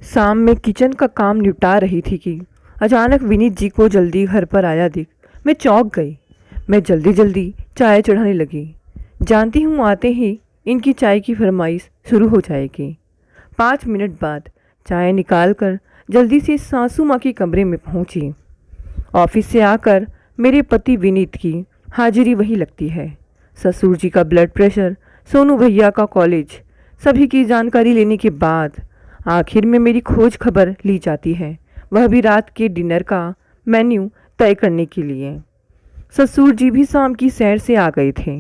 शाम में किचन का काम निपटा रही थी कि अचानक विनीत जी को जल्दी घर पर आया दिख मैं चौंक गई। मैं जल्दी जल्दी चाय चढ़ाने लगी। जानती हूँ आते ही इनकी चाय की फरमाइश शुरू हो जाएगी। 5 मिनट बाद चाय निकाल कर जल्दी से सासू माँ के कमरे में पहुँची। ऑफिस से आकर मेरे पति विनीत की हाजिरी वही लगती है। ससुर जी का ब्लड प्रेशर, सोनू भैया का कॉलेज, सभी की जानकारी लेने के बाद आखिर में मेरी खोज खबर ली जाती है, वह भी रात के डिनर का मेन्यू तय करने के लिए। ससुर जी भी शाम की सैर से आ गए थे,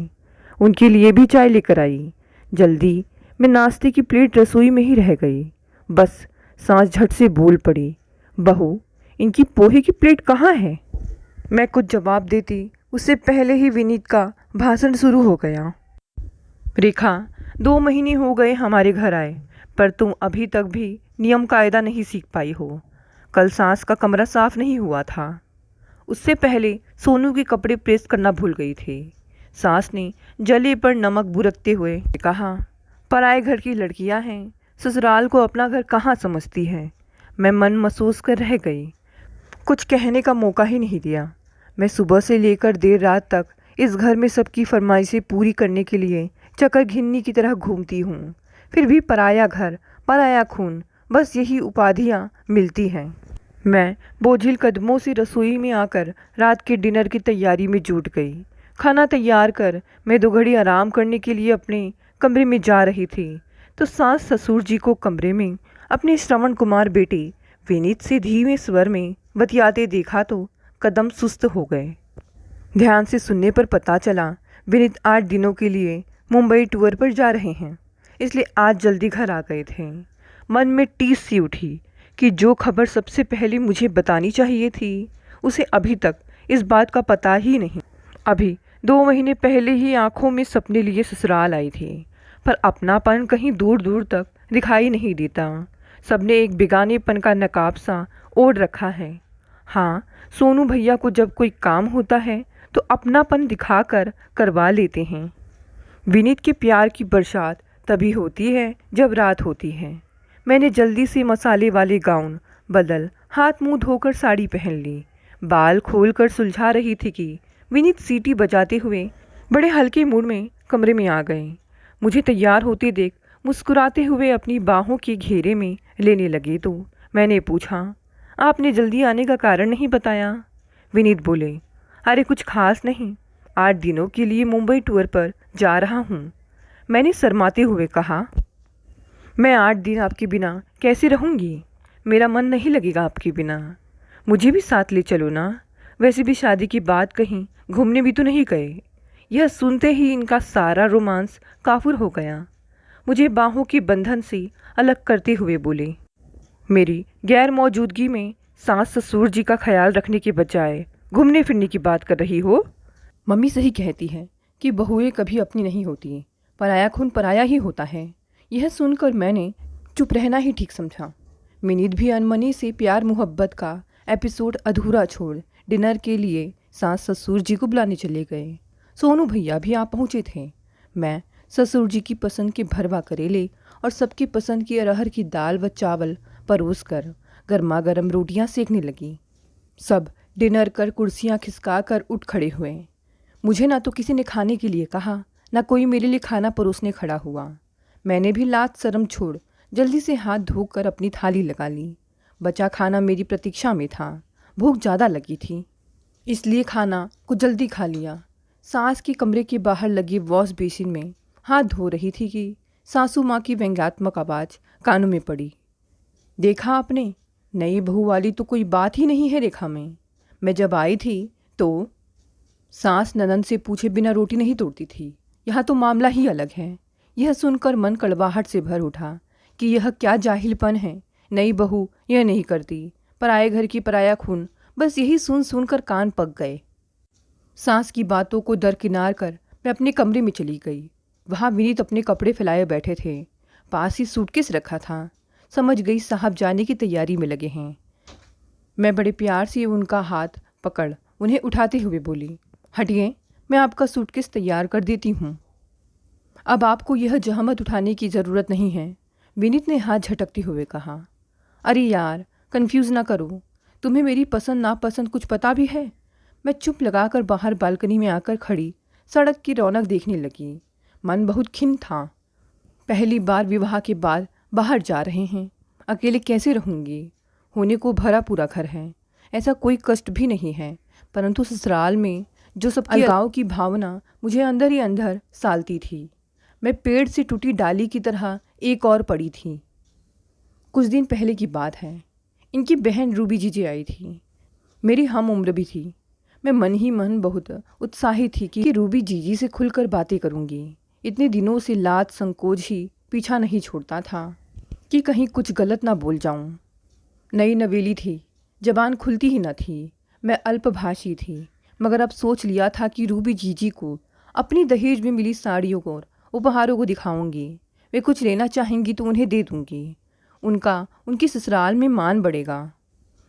उनके लिए भी चाय लेकर आई। जल्दी मैं नाश्ते की प्लेट रसोई में ही रह गई। बस सांस झट से बोल पड़ी, बहू इनकी पोहे की प्लेट कहाँ है। मैं कुछ जवाब देती उससे पहले ही विनीत का भाषण शुरू हो गया। रेखा, 2 महीने हो गए हमारे घर आए, पर तुम अभी तक भी नियम कायदा नहीं सीख पाई हो। कल सास का कमरा साफ नहीं हुआ था। उससे पहले सोनू के कपड़े प्रेस करना भूल गई थी। सास ने जले पर नमक बुरकते हुए कहा, पराए घर की लड़कियां हैं, ससुराल को अपना घर कहाँ समझती हैं। मैं मन महसूस कर रह गई, कुछ कहने का मौका ही नहीं दिया। मैं सुबह से लेकर देर रात तक इस घर में सबकी फरमाइशें पूरी करने के लिए चक्कर घिन्नी की तरह घूमती हूँ। फिर भी पराया घर, पराया खून, बस यही उपाधियाँ मिलती हैं। मैं बोझिल कदमों से रसोई में आकर रात के डिनर की तैयारी में जुट गई। खाना तैयार कर मैं 2 घड़ी आराम करने के लिए अपने कमरे में जा रही थी तो सास ससुर जी को कमरे में अपने श्रवण कुमार बेटे विनीत से धीमे स्वर में बतियाते देखा तो कदम सुस्त हो गए। ध्यान से सुनने पर पता चला विनीत 8 दिनों के लिए मुंबई टूर पर जा रहे हैं, इसलिए आज जल्दी घर आ गए थे। मन में टीस सी उठी कि जो खबर सबसे पहले मुझे बतानी चाहिए थी उसे अभी तक इस बात का पता ही नहीं। अभी 2 महीने पहले ही आंखों में सपने लिए ससुराल आई थी, पर अपनापन कहीं दूर दूर तक दिखाई नहीं देता। सबने एक बेगानेपन का नकाब सा ओढ़ रखा है। हाँ, सोनू भैया को जब कोई काम होता है तो अपनापन दिखाकर करवा लेते हैं। विनीत के प्यार की बरसात तभी होती है जब रात होती है। मैंने जल्दी से मसाले वाले गाउन बदल हाथ मुंह धोकर साड़ी पहन ली। बाल खोलकर सुलझा रही थी कि विनीत सीटी बजाते हुए बड़े हल्के मूड में कमरे में आ गए। मुझे तैयार होते देख मुस्कुराते हुए अपनी बाहों के घेरे में लेने लगे तो मैंने पूछा, आपने जल्दी आने का कारण नहीं बताया। विनीत बोले, अरे कुछ खास नहीं, 8 दिनों के लिए मुंबई टूर पर जा रहा हूँ। मैंने शर्माते हुए कहा, मैं 8 दिन आपके बिना कैसे रहूँगी, मेरा मन नहीं लगेगा आपके बिना। मुझे भी साथ ले चलो ना, वैसे भी शादी की बात कहीं घूमने भी तो नहीं गए। यह सुनते ही इनका सारा रोमांस काफुर हो गया। मुझे बाहों के बंधन से अलग करते हुए बोले, मेरी गैर मौजूदगी में सास ससुर जी का ख्याल रखने के बजाय घूमने फिरने की बात कर रही हो। मम्मी सही कहती है कि बहुएं कभी अपनी नहीं होती, पराया खून पराया ही होता है। यह सुनकर मैंने चुप रहना ही ठीक समझा। विनीत भी अनमनी से प्यार मोहब्बत का एपिसोड अधूरा छोड़ डिनर के लिए सास ससुर जी को बुलाने चले गए। सोनू भैया भी आ पहुँचे थे। मैं ससुर जी की पसंद के भरवा करेले और सबकी पसंद की अरहर की दाल व चावल परोस कर गर्मा गर्म रोटियां सेकने लगी। सब डिनर कर कुर्सियां खिसका कर उठ खड़े हुए। मुझे ना तो किसी ने खाने के लिए कहा, ना कोई मेरे लिए खाना परोसने खड़ा हुआ। मैंने भी लाज शर्म छोड़ जल्दी से हाथ धोकर अपनी थाली लगा ली। बचा खाना मेरी प्रतीक्षा में था। भूख ज़्यादा लगी थी, इसलिए खाना को जल्दी खा लिया। सास के कमरे के बाहर लगे वॉश बेसिन में हाथ धो रही थी कि सासू माँ की व्यंग्यात्मक आवाज़ कानों में पड़ी, देखा आपने, नई बहू वाली तो कोई बात ही नहीं है रेखा में। मैं जब आई थी तो सास ननद से पूछे बिना रोटी नहीं तोड़ती थी, यहाँ तो मामला ही अलग है। यह सुनकर मन कड़वाहट से भर उठा कि यह क्या जाहिलपन है। नई बहू यह नहीं करती, पराए घर की पराया खून, बस यही सुन सुनकर कान पक गए। सास की बातों को दरकिनार कर मैं अपने कमरे में चली गई। वहाँ विनीत अपने कपड़े फैलाए बैठे थे। पास ही सूटकेस रखा था। समझ गई साहब जाने की तैयारी में लगे हैं। मैं बड़े प्यार से उनका हाथ पकड़ उन्हें उठाते हुए बोली, हटिए, मैं आपका सूटकेस तैयार कर देती हूँ। अब आपको यह जहमत उठाने की ज़रूरत नहीं है, विनीत ने हाथ झटकते हुए कहा। अरे यार, कंफ्यूज ना करो। तुम्हें मेरी पसंद नापसंद कुछ पता भी है? मैं चुप लगाकर बाहर बालकनी में आकर खड़ी सड़क की रौनक देखने लगी। मन बहुत खिन्न था। पहली बार विवाह के बाद बाहर जा रहे हैं, अकेले कैसे रहूँगी? होने को भरा पूरा घर है, ऐसा कोई कष्ट भी नहीं है, परंतु ससुराल में जो सबकी अलगाव की भावना मुझे अंदर ही अंदर सालती थी। मैं पेड़ से टूटी डाली की तरह एक और पड़ी थी। कुछ दिन पहले की बात है। इनकी बहन रूबी जीजी आई थी। मेरी हम उम्र भी थी। मैं मन ही मन बहुत उत्साहित थी कि रूबी जीजी से खुलकर बातें करूंगी। इतने दिनों से लाज संकोच ही पीछा नहीं छोड़ता था कि कहीं कुछ गलत ना बोल जाऊं। नई नवेली थी, जबान खुलती ही न थी। मैं अल्पभाषी थी, मगर अब सोच लिया था कि रूबी जीजी को अपनी दहेज में मिली साड़ियों और उपहारों को दिखाऊंगी। वे कुछ लेना चाहेंगी तो उन्हें दे दूंगी। उनकी ससुराल में मान बढ़ेगा।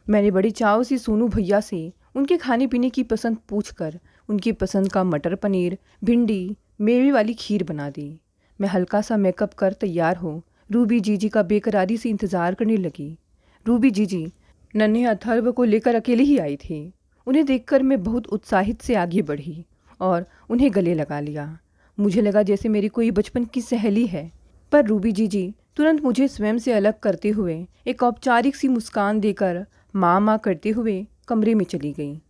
मैंने बड़े चाव से सोनू भैया से उनके खाने पीने की पसंद पूछकर उनकी पसंद का मटर पनीर, भिंडी, मेवे वाली खीर बना दी। मैं हल्का सा मेकअप कर तैयार हो रूबी जीजी का बेकरारी से इंतज़ार करने लगी। रूबी जीजी नन्हे अथर्व को लेकर अकेले ही आई थी। उन्हें देखकर मैं बहुत उत्साहित से आगे बढ़ी और उन्हें गले लगा लिया। मुझे लगा जैसे मेरी कोई बचपन की सहेली है, पर रूबी जीजी तुरंत मुझे स्वयं से अलग करते हुए एक औपचारिक सी मुस्कान देकर माँ माँ करते हुए कमरे में चली गई।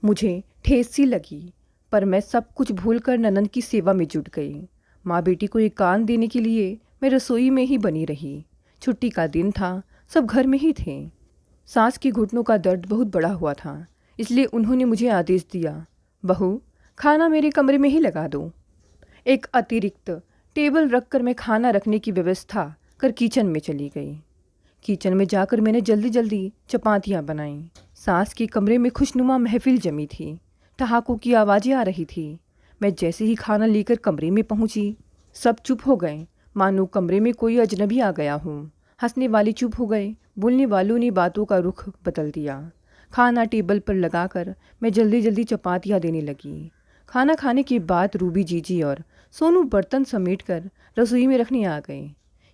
मुझे ठेस सी लगी, पर मैं सब कुछ भूलकर ननद की सेवा में जुट गई। माँ बेटी को एक कान देने के लिए मैं रसोई में ही बनी रही। छुट्टी का दिन था, सब घर में ही थे। सांस के घुटनों का दर्द बहुत बड़ा हुआ था, इसलिए उन्होंने मुझे आदेश दिया, बहू खाना मेरे कमरे में ही लगा दो। एक अतिरिक्त टेबल रखकर मैं खाना रखने की व्यवस्था कर किचन में चली गई। किचन में जाकर मैंने जल्दी जल्दी चपातियाँ बनाईं। सास के कमरे में खुशनुमा महफिल जमी थी। ठहाकों की आवाज़ें आ रही थी। मैं जैसे ही खाना लेकर कमरे में पहुंची, सब चुप हो गए, मानो कमरे में कोई अजनबी आ गया हो। हंसने वाले चुप हो गए, बोलने वालों ने बातों का रुख बदल दिया। खाना टेबल पर लगाकर मैं जल्दी जल्दी चपातियाँ देने लगी। खाना खाने के बाद रूबी जीजी और सोनू बर्तन समेटकर रसोई में रखने आ गए।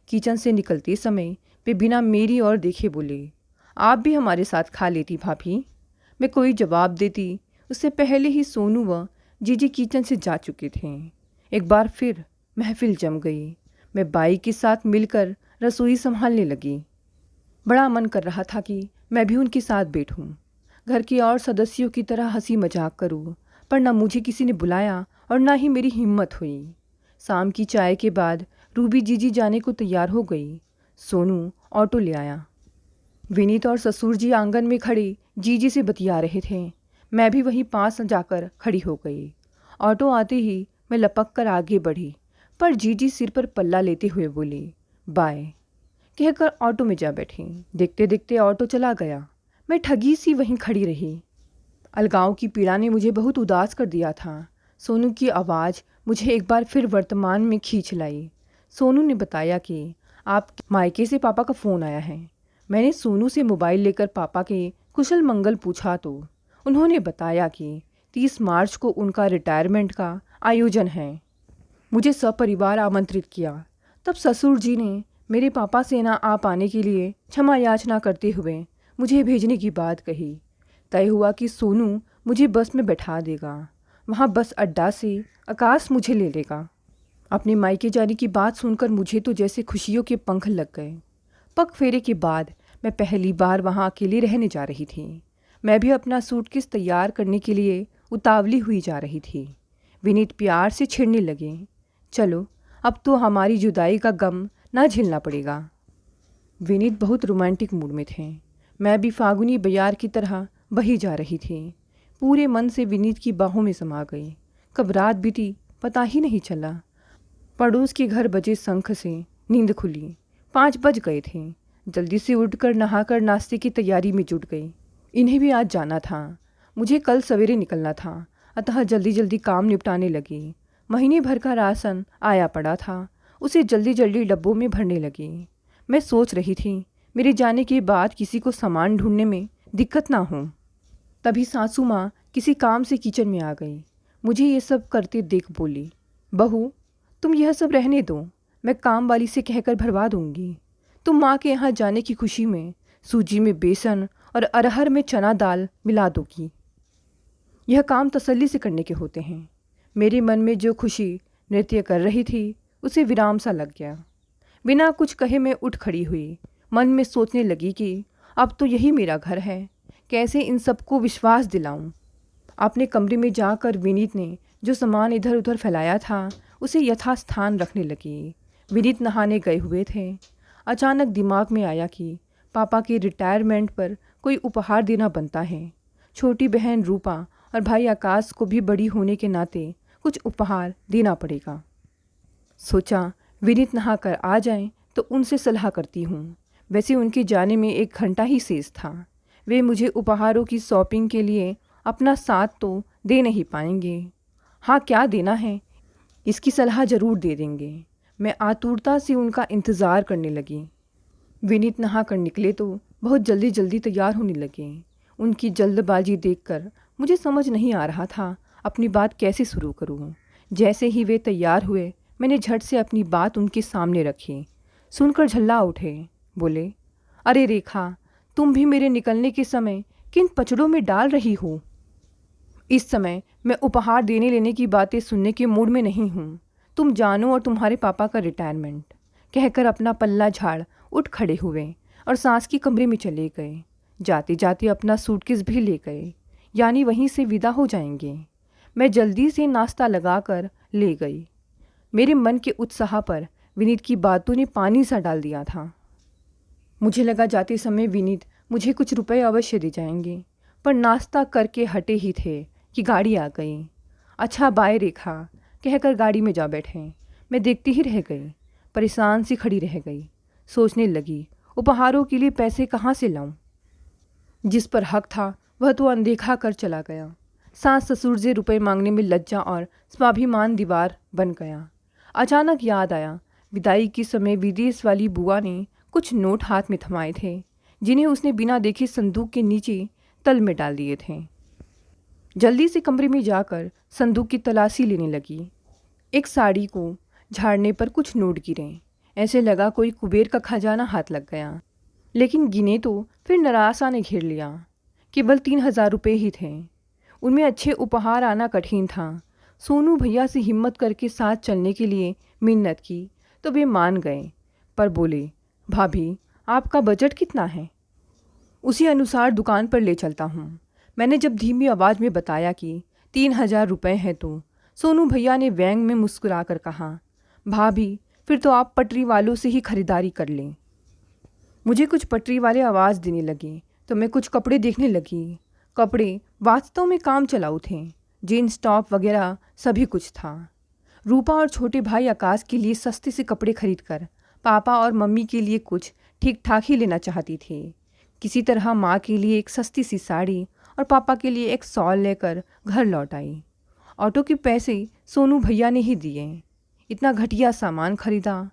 किचन से निकलते समय वे बिना मेरी ओर देखे बोले, आप भी हमारे साथ खा लेती भाभी। मैं कोई जवाब देती उससे पहले ही सोनू व जीजी किचन से जा चुके थे। एक बार फिर महफिल जम गई। मैं बाई के साथ मिलकर रसोई संभालने लगी। बड़ा मन कर रहा था कि मैं भी उनके साथ बैठूं, घर के और सदस्यों की तरह हंसी मजाक करूं, पर न मुझे किसी ने बुलाया और न ही मेरी हिम्मत हुई। शाम की चाय के बाद रूबी जीजी जाने को तैयार हो गई। सोनू ऑटो ले आया। विनीत और ससुर जी आंगन में खड़े जीजी से बतिया रहे थे। मैं भी वहीं पास जाकर खड़ी हो गई। ऑटो आते ही मैं लपक कर आगे बढ़ी, पर जीजी सिर पर पल्ला लेते हुए बोली, बाय कहकर ऑटो में जा बैठी। देखते देखते ऑटो चला गया। मैं ठगी सी वहीं खड़ी रही। अलगाव की पीड़ा ने मुझे बहुत उदास कर दिया था। सोनू की आवाज़ मुझे एक बार फिर वर्तमान में खींच लाई। सोनू ने बताया कि आप मायके से पापा का फ़ोन आया है। मैंने सोनू से मोबाइल लेकर पापा के कुशल मंगल पूछा तो उन्होंने बताया कि 30 मार्च को उनका रिटायरमेंट का आयोजन है। मुझे सपरिवार आमंत्रित किया। तब ससुर जी ने मेरे पापा से ना आ पाने के लिए क्षमा याचना करते हुए मुझे भेजने की बात कही। तय हुआ कि सोनू मुझे बस में बैठा देगा। वहाँ बस अड्डा से आकाश मुझे ले लेगा। अपने मायके जाने की बात सुनकर मुझे तो जैसे खुशियों के पंख लग गए। पग फेरे के बाद मैं पहली बार वहाँ अकेली रहने जा रही थी। मैं भी अपना सूटकेस तैयार करने के लिए उतावली हुई जा रही थी। विनीत प्यार से छेड़ने लगे, चलो अब तो हमारी जुदाई का गम ना झेलना पड़ेगा। विनीत बहुत रोमांटिक मूड में थे। मैं भी फागुनी बयार की तरह बही जा रही थी। पूरे मन से विनीत की बाहों में समा गई। कब रात बीती पता ही नहीं चला। पड़ोस के घर बजे शंख से नींद खुली। 5 बज गए थे। जल्दी से उठकर नहाकर नाश्ते की तैयारी में जुट गई। इन्हें भी आज जाना था। मुझे कल सवेरे निकलना था, अतः जल्दी जल्दी काम निपटाने लगी। महीने भर का राशन आया पड़ा था, उसे जल्दी जल्दी डब्बों में भरने लगी। मैं सोच रही थी मेरे जाने के बाद किसी को सामान ढूंढने में दिक्कत ना हो। तभी सासू माँ किसी काम से किचन में आ गई। मुझे ये सब करते देख बोली, बहू तुम यह सब रहने दो, मैं काम वाली से कहकर भरवा दूंगी। तुम माँ के यहाँ जाने की खुशी में सूजी में बेसन और अरहर में चना दाल मिला दूंगी। यह काम तसल्ली से करने के होते हैं। मेरे मन में जो खुशी नृत्य कर रही थी उसे विराम सा लग गया। बिना कुछ कहे मैं उठ खड़ी हुई। मन में सोचने लगी कि अब तो यही मेरा घर है, कैसे इन सबको विश्वास दिलाऊं। अपने कमरे में जाकर विनीत ने जो सामान इधर उधर फैलाया था उसे यथास्थान रखने लगी। विनीत नहाने गए हुए थे। अचानक दिमाग में आया कि पापा के रिटायरमेंट पर कोई उपहार देना बनता है। छोटी बहन रूपा और भाई आकाश को भी बड़ी होने के नाते कुछ उपहार देना पड़ेगा। सोचा विनीत नहा कर आ जाएं तो उनसे सलाह करती हूँ। वैसे उनके जाने में 1 घंटा ही शेष था। वे मुझे उपहारों की शॉपिंग के लिए अपना साथ तो दे नहीं पाएंगे। हाँ, क्या देना है इसकी सलाह ज़रूर दे देंगे। मैं आतुरता से उनका इंतज़ार करने लगी। विनीत नहा कर निकले तो बहुत जल्दी जल्दी तैयार होने लगे। उनकी जल्दबाजी देखकर मुझे समझ नहीं आ रहा था अपनी बात कैसे शुरू करूं। जैसे ही वे तैयार हुए मैंने झट से अपनी बात उनके सामने रखी। सुनकर झल्ला उठे। बोले, अरे रेखा, तुम भी मेरे निकलने के समय किन पचड़ों में डाल रही हो। इस समय मैं उपहार देने लेने की बातें सुनने के मूड में नहीं हूँ। तुम जानो और तुम्हारे पापा का रिटायरमेंट, कहकर अपना पल्ला झाड़ उठ खड़े हुए और सास की कमरे में चले गए। जाते जाते अपना सूटकेस भी ले गए, यानी वहीं से विदा हो जाएंगे। मैं जल्दी से नाश्ता लगाकर ले गई। मेरे मन के उत्साह पर विनीत की बातों ने पानी सा डाल दिया था। मुझे लगा जाते समय विनीत मुझे कुछ रुपए अवश्य दे जाएंगे, पर नाश्ता करके हटे ही थे कि गाड़ी आ गई। अच्छा बाय रेखा, कहकर गाड़ी में जा बैठे। मैं देखती ही रह गई, परेशान सी खड़ी रह गई। सोचने लगी उपहारों के लिए पैसे कहाँ से लाऊं। जिस पर हक था वह तो अनदेखा कर चला गया। सास ससुर से रुपए मांगने में लज्जा और स्वाभिमान दीवार बन गया। अचानक याद आया विदाई के समय विदेश वाली बुआ ने कुछ नोट हाथ में थमाए थे, जिन्हें उसने बिना देखे संदूक के नीचे तल में डाल दिए थे। जल्दी से कमरे में जाकर संदूक की तलाशी लेने लगी। एक साड़ी को झाड़ने पर कुछ नोट गिरे। ऐसे लगा कोई कुबेर का खजाना हाथ लग गया। लेकिन गिने तो फिर निराशा ने घेर लिया। केवल 3000 रुपये ही थे। उनमें अच्छे उपहार आना कठिन था। सोनू भैया से हिम्मत करके साथ चलने के लिए मिन्नत की तो वे मान गए, पर बोले, भाभी आपका बजट कितना है, उसी अनुसार दुकान पर ले चलता हूँ। मैंने जब धीमी आवाज़ में बताया कि 3000 रुपये हैं तो सोनू भैया ने व्यंग में मुस्कुरा कर कहा, भाभी फिर तो आप पटरी वालों से ही खरीदारी कर लें। मुझे कुछ पटरी वाले आवाज़ देने लगे तो मैं कुछ कपड़े देखने लगी। कपड़े वास्तव में काम चलाऊ थे। जीन्स टॉप वगैरह सभी कुछ था। रूपा और छोटे भाई आकाश के लिए सस्ते से कपड़े खरीदकर पापा और मम्मी के लिए कुछ ठीक ठाक ही लेना चाहती थी। किसी तरह माँ के लिए एक सस्ती सी साड़ी और पापा के लिए एक शॉल लेकर घर लौट आई। ऑटो के पैसे सोनू भैया ने ही दिए। इतना घटिया सामान खरीदा,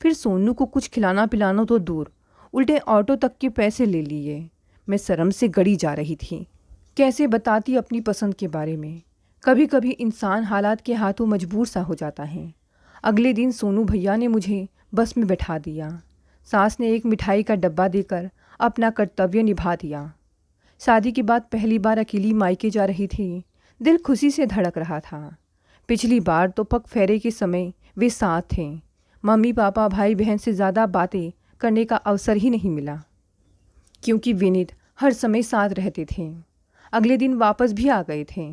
फिर सोनू को कुछ खिलाना पिलाना तो दूर, उल्टे ऑटो तक के पैसे ले लिए। मैं शर्म से गड़ी जा रही थी। कैसे बताती अपनी पसंद के बारे में। कभी कभी इंसान हालात के हाथों मजबूर सा हो जाता है। अगले दिन सोनू भैया ने मुझे बस में बैठा दिया। सास ने एक मिठाई का डब्बा देकर अपना कर्तव्य निभा दिया। शादी के बाद पहली बार अकेली मायके जा रही थी। दिल खुशी से धड़क रहा था। पिछली बार तो पग फेरे के समय वे साथ थे। मम्मी पापा भाई बहन से ज़्यादा बातें करने का अवसर ही नहीं मिला, क्योंकि विनीत हर समय साथ रहते थे। अगले दिन वापस भी आ गए थे।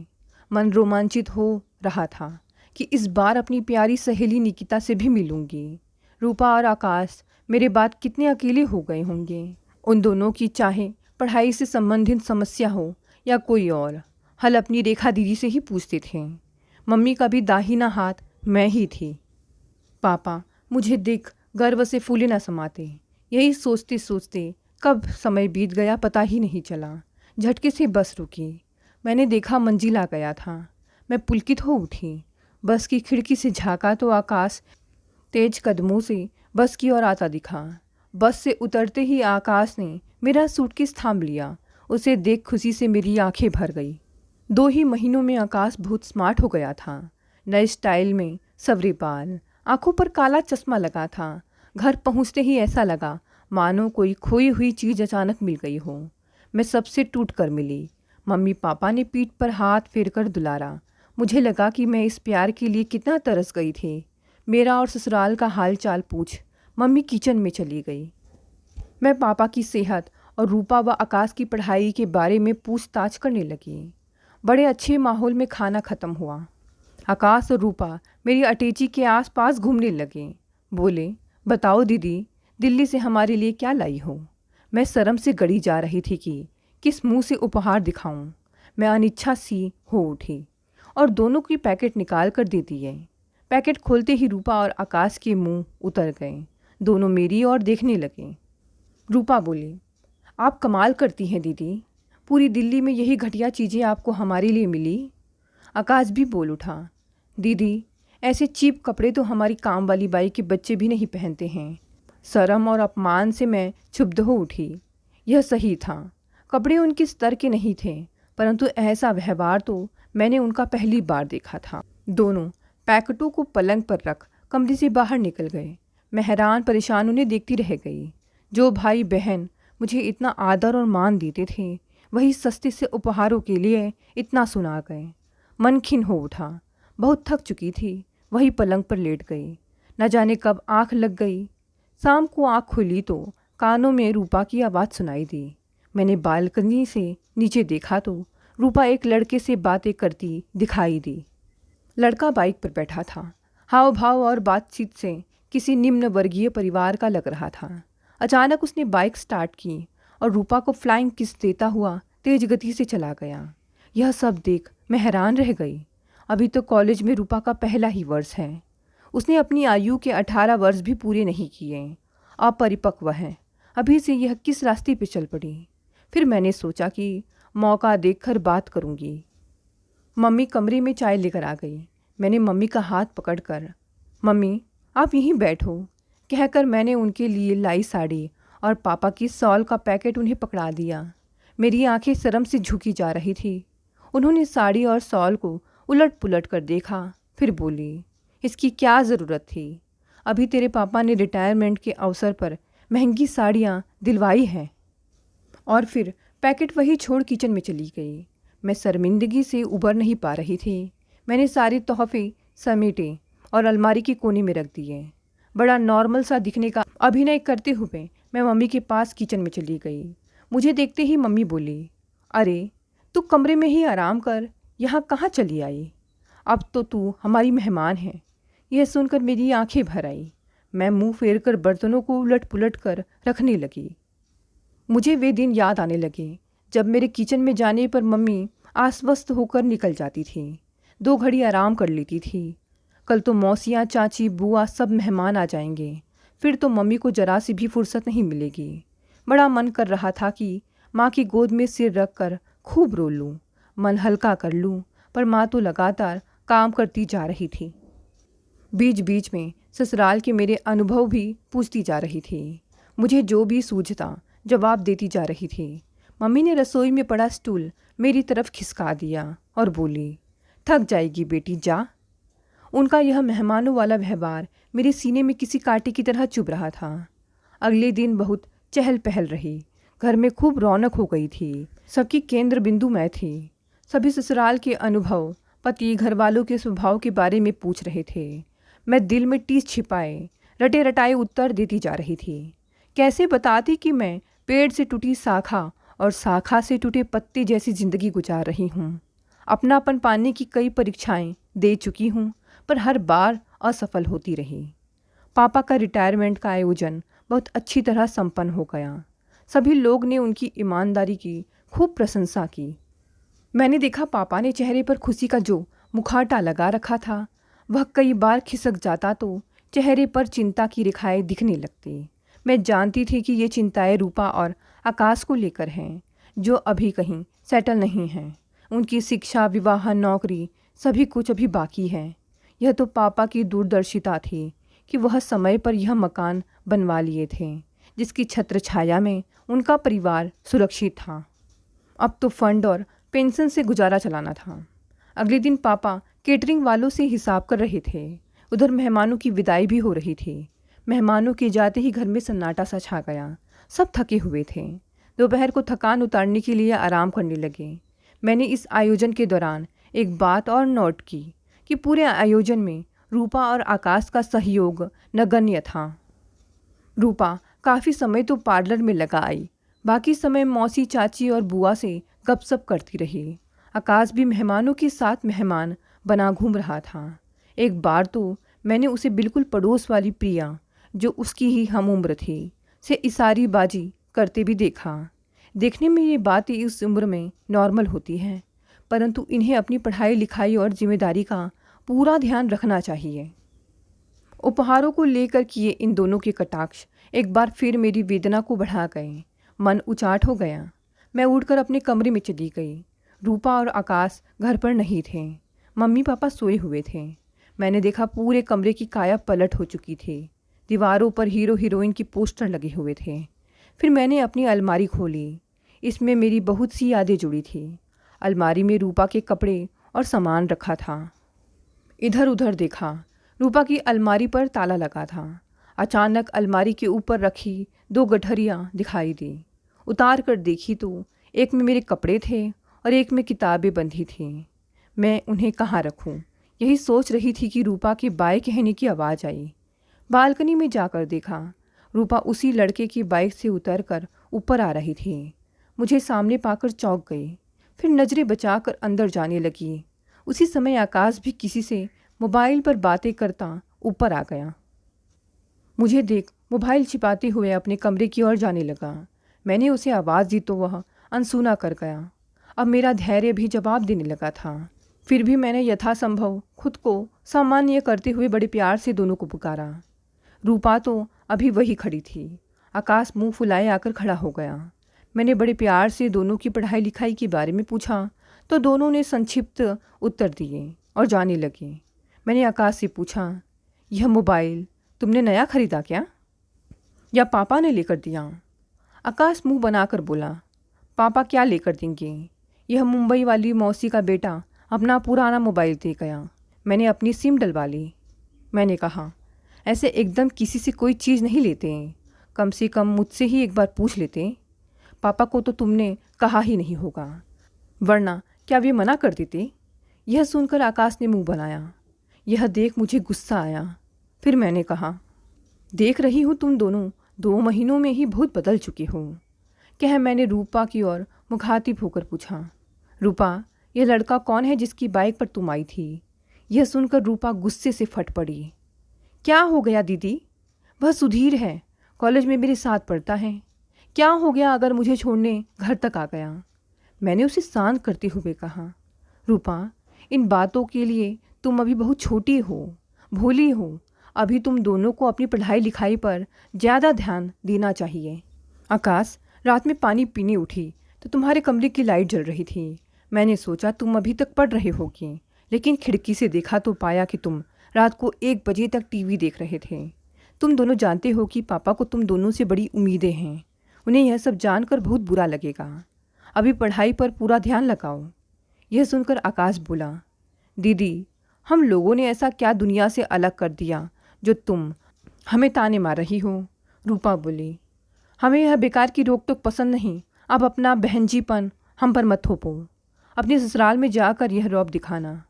मन रोमांचित हो रहा था कि इस बार अपनी प्यारी सहेली निकिता से भी मिलूंगी। रूपा और आकाश मेरे बाद कितने अकेले हो गए होंगे। उन दोनों की चाहे पढ़ाई से संबंधित समस्या हो या कोई और, हल अपनी रेखा दीदी से ही पूछते थे। मम्मी का भी दाहिना हाथ मैं ही थी। पापा मुझे देख गर्व से फूले न समाते। यही सोचते सोचते कब समय बीत गया पता ही नहीं चला। झटके से बस रुकी। मैंने देखा मंजिल आ गया था। मैं पुलकित हो उठी। बस की खिड़की से झाँका तो आकाश तेज कदमों से बस की ओर आता दिखा। बस से उतरते ही आकाश ने मेरा सूटकेस थाम लिया। उसे देख खुशी से मेरी आंखें भर गई। 2 ही महीनों में आकाश बहुत स्मार्ट हो गया था। नए स्टाइल में सवरे बाल, आंखों पर काला चश्मा लगा था। घर पहुंचते ही ऐसा लगा मानो कोई खोई हुई चीज़ अचानक मिल गई हो। मैं सबसे टूट कर मिली। मम्मी पापा ने पीठ पर हाथ फेर कर दुलारा। मुझे लगा कि मैं इस प्यार के लिए कितना तरस गई थी। मेरा और ससुराल का हाल चाल पूछ मम्मी किचन में चली गई। मैं पापा की सेहत और रूपा व आकाश की पढ़ाई के बारे में पूछताछ करने लगी। बड़े अच्छे माहौल में खाना ख़त्म हुआ। आकाश और रूपा मेरी अटैची के आसपास घूमने लगे। बोले, बताओ दीदी, दिल्ली से हमारे लिए क्या लाई हो। मैं शर्म से गड़ी जा रही थी कि किस मुंह से उपहार दिखाऊं। मैं अनिच्छा सी हो उठी और दोनों की पैकेट निकाल कर दे दिए। पैकेट खोलते ही रूपा और आकाश के मुंह उतर गए। दोनों मेरी ओर देखने लगे। रूपा बोली, आप कमाल करती हैं दीदी, पूरी दिल्ली में यही घटिया चीज़ें आपको हमारे लिए मिली। आकाश भी बोल उठा, दीदी ऐसे चीप कपड़े तो हमारी काम वाली बाई के बच्चे भी नहीं पहनते हैं। शर्म और अपमान से मैं क्षुब्ध हो उठी। यह सही था, कपड़े उनके स्तर के नहीं थे, परंतु ऐसा व्यवहार तो मैंने उनका पहली बार देखा था। दोनों पैकेटों को पलंग पर रख कमरे से बाहर निकल गए। मैं हैरान परेशान उन्हें देखती रह गई। जो भाई बहन मुझे इतना आदर और मान देते थे, वही सस्ते से उपहारों के लिए इतना सुना गए। मन खिन्न हो उठा। बहुत थक चुकी थी, वही पलंग पर लेट गई। न जाने कब आँख लग गई। शाम को आँख खुली तो कानों में रूपा की आवाज़ सुनाई दी। मैंने बालकनी से नीचे देखा तो रूपा एक लड़के से बातें करती दिखाई दी। लड़का बाइक पर बैठा था। हाव भाव और बातचीत से किसी निम्न वर्गीय परिवार का लग रहा था। अचानक उसने बाइक स्टार्ट की और रूपा को फ्लाइंग किस देता हुआ तेज गति से चला गया। यह सब देख मैं हैरान रह गई। अभी तो कॉलेज में रूपा का पहला ही वर्ष है। उसने अपनी आयु के 18 वर्ष भी पूरे नहीं किए। अपरिपक्व है। अभी से यह किस रास्ते पे चल पड़ी। फिर मैंने सोचा कि मौका देखकर बात करूंगी। मम्मी कमरे में चाय लेकर आ गई। मैंने मम्मी का हाथ पकड़कर, मम्मी आप यहीं बैठो, कहकर मैंने उनके लिए लाई साड़ी और पापा की शॉल का पैकेट उन्हें पकड़ा दिया। मेरी आंखें शर्म से झुकी जा रही थी। उन्होंने साड़ी और शॉल को उलट पुलट कर देखा, फिर बोली, इसकी क्या ज़रूरत थी। अभी तेरे पापा ने रिटायरमेंट के अवसर पर महंगी साड़ियाँ दिलवाई हैं। और फिर पैकेट वही छोड़ किचन में चली गई। मैं शर्मिंदगी से उबर नहीं पा रही थी। मैंने सारे तोहफे समेटे और अलमारी के कोने में रख दिए। बड़ा नॉर्मल सा दिखने का अभिनय करते हुए मैं मम्मी के पास किचन में चली गई। मुझे देखते ही मम्मी बोली, अरे तू कमरे में ही आराम कर, यहाँ कहाँ चली आई। अब तो तू हमारी मेहमान है। यह सुनकर मेरी आंखें भर आई। मैं मुंह फेर कर बर्तनों को उलट पुलट कर रखने लगी। मुझे वे दिन याद आने लगे जब मेरे किचन में जाने पर मम्मी आश्वस्त होकर निकल जाती थी। 2 घड़ी आराम कर लेती थी। कल तो मौसियाँ, चाची, बुआ सब मेहमान आ जाएंगे। फिर तो मम्मी को जरा सी भी फुर्सत नहीं मिलेगी। बड़ा मन कर रहा था कि माँ की गोद में सिर रख कर खूब रो लूँ, मन हल्का कर लूँ, पर माँ तो लगातार काम करती जा रही थी। बीच बीच में ससुराल के मेरे अनुभव भी पूछती जा रही थी। मुझे जो भी सूझता जवाब देती जा रही थी। मम्मी ने रसोई में पड़ा स्टूल मेरी तरफ खिसका दिया और बोली, थक जाएगी बेटी, जा। उनका यह मेहमानों वाला व्यवहार मेरे सीने में किसी कांटे की तरह चुभ रहा था। अगले दिन बहुत चहल पहल रही। घर में खूब रौनक हो गई थी। सबकी केंद्र बिंदु मैं थी। सभी ससुराल के अनुभव, पति, घर वालों के स्वभाव के बारे में पूछ रहे थे। मैं दिल में टीस छिपाए रटे रटाए उत्तर देती जा रही थी। कैसे बताती कि मैं पेड़ से टूटी शाखा और शाखा से टूटे पत्ते जैसी जिंदगी गुजार रही हूँ। अपनापन पाने की कई परीक्षाएं दे चुकी हूँ, पर हर बार असफल होती रही। पापा का रिटायरमेंट का आयोजन बहुत अच्छी तरह संपन्न हो गया। सभी लोग ने उनकी ईमानदारी की खूब प्रशंसा की। मैंने देखा पापा ने चेहरे पर खुशी का जो मुखौटा लगा रखा था, वह कई बार खिसक जाता तो चेहरे पर चिंता की रेखाएं दिखने लगती। मैं जानती थी कि ये चिंताएं रूपा और आकाश को लेकर हैं, जो अभी कहीं सेटल नहीं हैं। उनकी शिक्षा, विवाह, नौकरी सभी कुछ अभी बाकी है। यह तो पापा की दूरदर्शिता थी कि वह समय पर यह मकान बनवा लिए थे, जिसकी छत्र छाया में उनका परिवार सुरक्षित था। अब तो फंड और पेंशन से गुजारा चलाना था। अगले दिन पापा केटरिंग वालों से हिसाब कर रहे थे। उधर मेहमानों की विदाई भी हो रही थी। मेहमानों के जाते ही घर में सन्नाटा सा छा गया। सब थके हुए थे। दोपहर को थकान उतारने के लिए आराम करने लगे। मैंने इस आयोजन के दौरान एक बात और नोट की कि पूरे आयोजन में रूपा और आकाश का सहयोग नगण्य था। रूपा काफ़ी समय तो पार्लर में लगा आई, बाकी समय मौसी, चाची और बुआ से गपशप करती रही। आकाश भी मेहमानों के साथ मेहमान बना घूम रहा था। एक बार तो मैंने उसे बिल्कुल पड़ोस वाली प्रिया, जो उसकी ही हम उम्र थी, से इशारेबाजी करते भी देखा। देखने में ये बातें इस उम्र में नॉर्मल होती हैं, परंतु इन्हें अपनी पढ़ाई लिखाई और जिम्मेदारी का पूरा ध्यान रखना चाहिए। उपहारों को लेकर किए इन दोनों के कटाक्ष एक बार फिर मेरी वेदना को बढ़ा गए। मन उचाट हो गया। मैं उठकर अपने कमरे में चली गई। रूपा और आकाश घर पर नहीं थे। मम्मी पापा सोए हुए थे। मैंने देखा पूरे कमरे की काया पलट हो चुकी थी। दीवारों पर हीरो हीरोइन की पोस्टर लगे हुए थे। फिर मैंने अपनी अलमारी खोली। इसमें मेरी बहुत सी यादें जुड़ी थी। अलमारी में रूपा के कपड़े और सामान रखा था। इधर उधर देखा। रूपा की अलमारी पर ताला लगा था। अचानक अलमारी के ऊपर रखी 2 गठरियाँ दिखाई दी। उतार कर देखी तो एक में मेरे कपड़े थे और एक में किताबें बंधी थीं। मैं उन्हें कहाँ रखूं? यही सोच रही थी कि रूपा के बाय कहने की आवाज़ आई। बालकनी में जाकर देखा। रूपा उसी लड़के की बाइक से उतरकर ऊपर आ रही थी। मुझे सामने पाकर चौंक गई। फिर नज़रें बचाकर अंदर जाने लगी। उसी समय आकाश भी किसी से मोबाइल पर बातें करता ऊपर आ गया। मुझे देख मोबाइल छिपाते हुए अपने कमरे की ओर जाने लगा। मैंने उसे आवाज़ दी तो वह अनसुना कर गया। अब मेरा धैर्य भी जवाब देने लगा था। फिर भी मैंने यथासंभव खुद को सामान्य करते हुए बड़े प्यार से दोनों को पुकारा। रूपा तो अभी वही खड़ी थी। आकाश मुंह फुलाए आकर खड़ा हो गया। मैंने बड़े प्यार से दोनों की पढ़ाई लिखाई के बारे में पूछा तो दोनों ने संक्षिप्त उत्तर दिए और जाने लगे। मैंने आकाश से पूछा, यह मोबाइल तुमने नया खरीदा क्या, या पापा ने लेकर दिया? आकाश मुंह बनाकर बोला, पापा क्या लेकर देंगे, यह मुंबई वाली मौसी का बेटा अपना पुराना मोबाइल दे गया, मैंने अपनी सिम डलवा ली। मैंने कहा, ऐसे एकदम किसी से कोई चीज़ नहीं लेते, कम से कम मुझसे ही एक बार पूछ लेते। पापा को तो तुमने कहा ही नहीं होगा, वरना क्या वे मना कर देते? यह सुनकर आकाश ने मुंह बनाया। यह देख मुझे गुस्सा आया। फिर मैंने कहा, देख रही हूँ तुम दोनों 2 महीनों में ही बहुत बदल चुके हो। कह मैंने रूपा की ओर मुखातिब होकर पूछा, रूपा, यह लड़का कौन है जिसकी बाइक पर तुम आई थी? यह सुनकर रूपा गुस्से से फट पड़ी। क्या हो गया दीदी? वह सुधीर है, कॉलेज में मेरे साथ पढ़ता है। क्या हो गया अगर मुझे छोड़ने घर तक आ गया? मैंने उसे शांत करते हुए कहा, रूपा, इन बातों के लिए तुम अभी बहुत छोटी हो, भोली हो। अभी तुम दोनों को अपनी पढ़ाई लिखाई पर ज़्यादा ध्यान देना चाहिए। आकाश, रात में पानी पीने उठी तो तुम्हारे कमरे की लाइट जल रही थी। मैंने सोचा तुम अभी तक पढ़ रहे होगे, लेकिन खिड़की से देखा तो पाया कि तुम रात को 1 बजे तक टीवी देख रहे थे। तुम दोनों जानते हो कि पापा को तुम दोनों से बड़ी उम्मीदें हैं। उन्हें यह सब जानकर बहुत बुरा लगेगा। अभी पढ़ाई पर पूरा ध्यान लगाओ। यह सुनकर आकाश बोला, दीदी, हम लोगों ने ऐसा क्या दुनिया से अलग कर दिया जो तुम हमें ताने मार रही हो? रूपा बोली, हमें यह बेकार की रोक टोक पसंद नहीं। अब अपना बहनजीपन हम पर मत थोपो। अपने ससुराल में जाकर यह रौब दिखाना।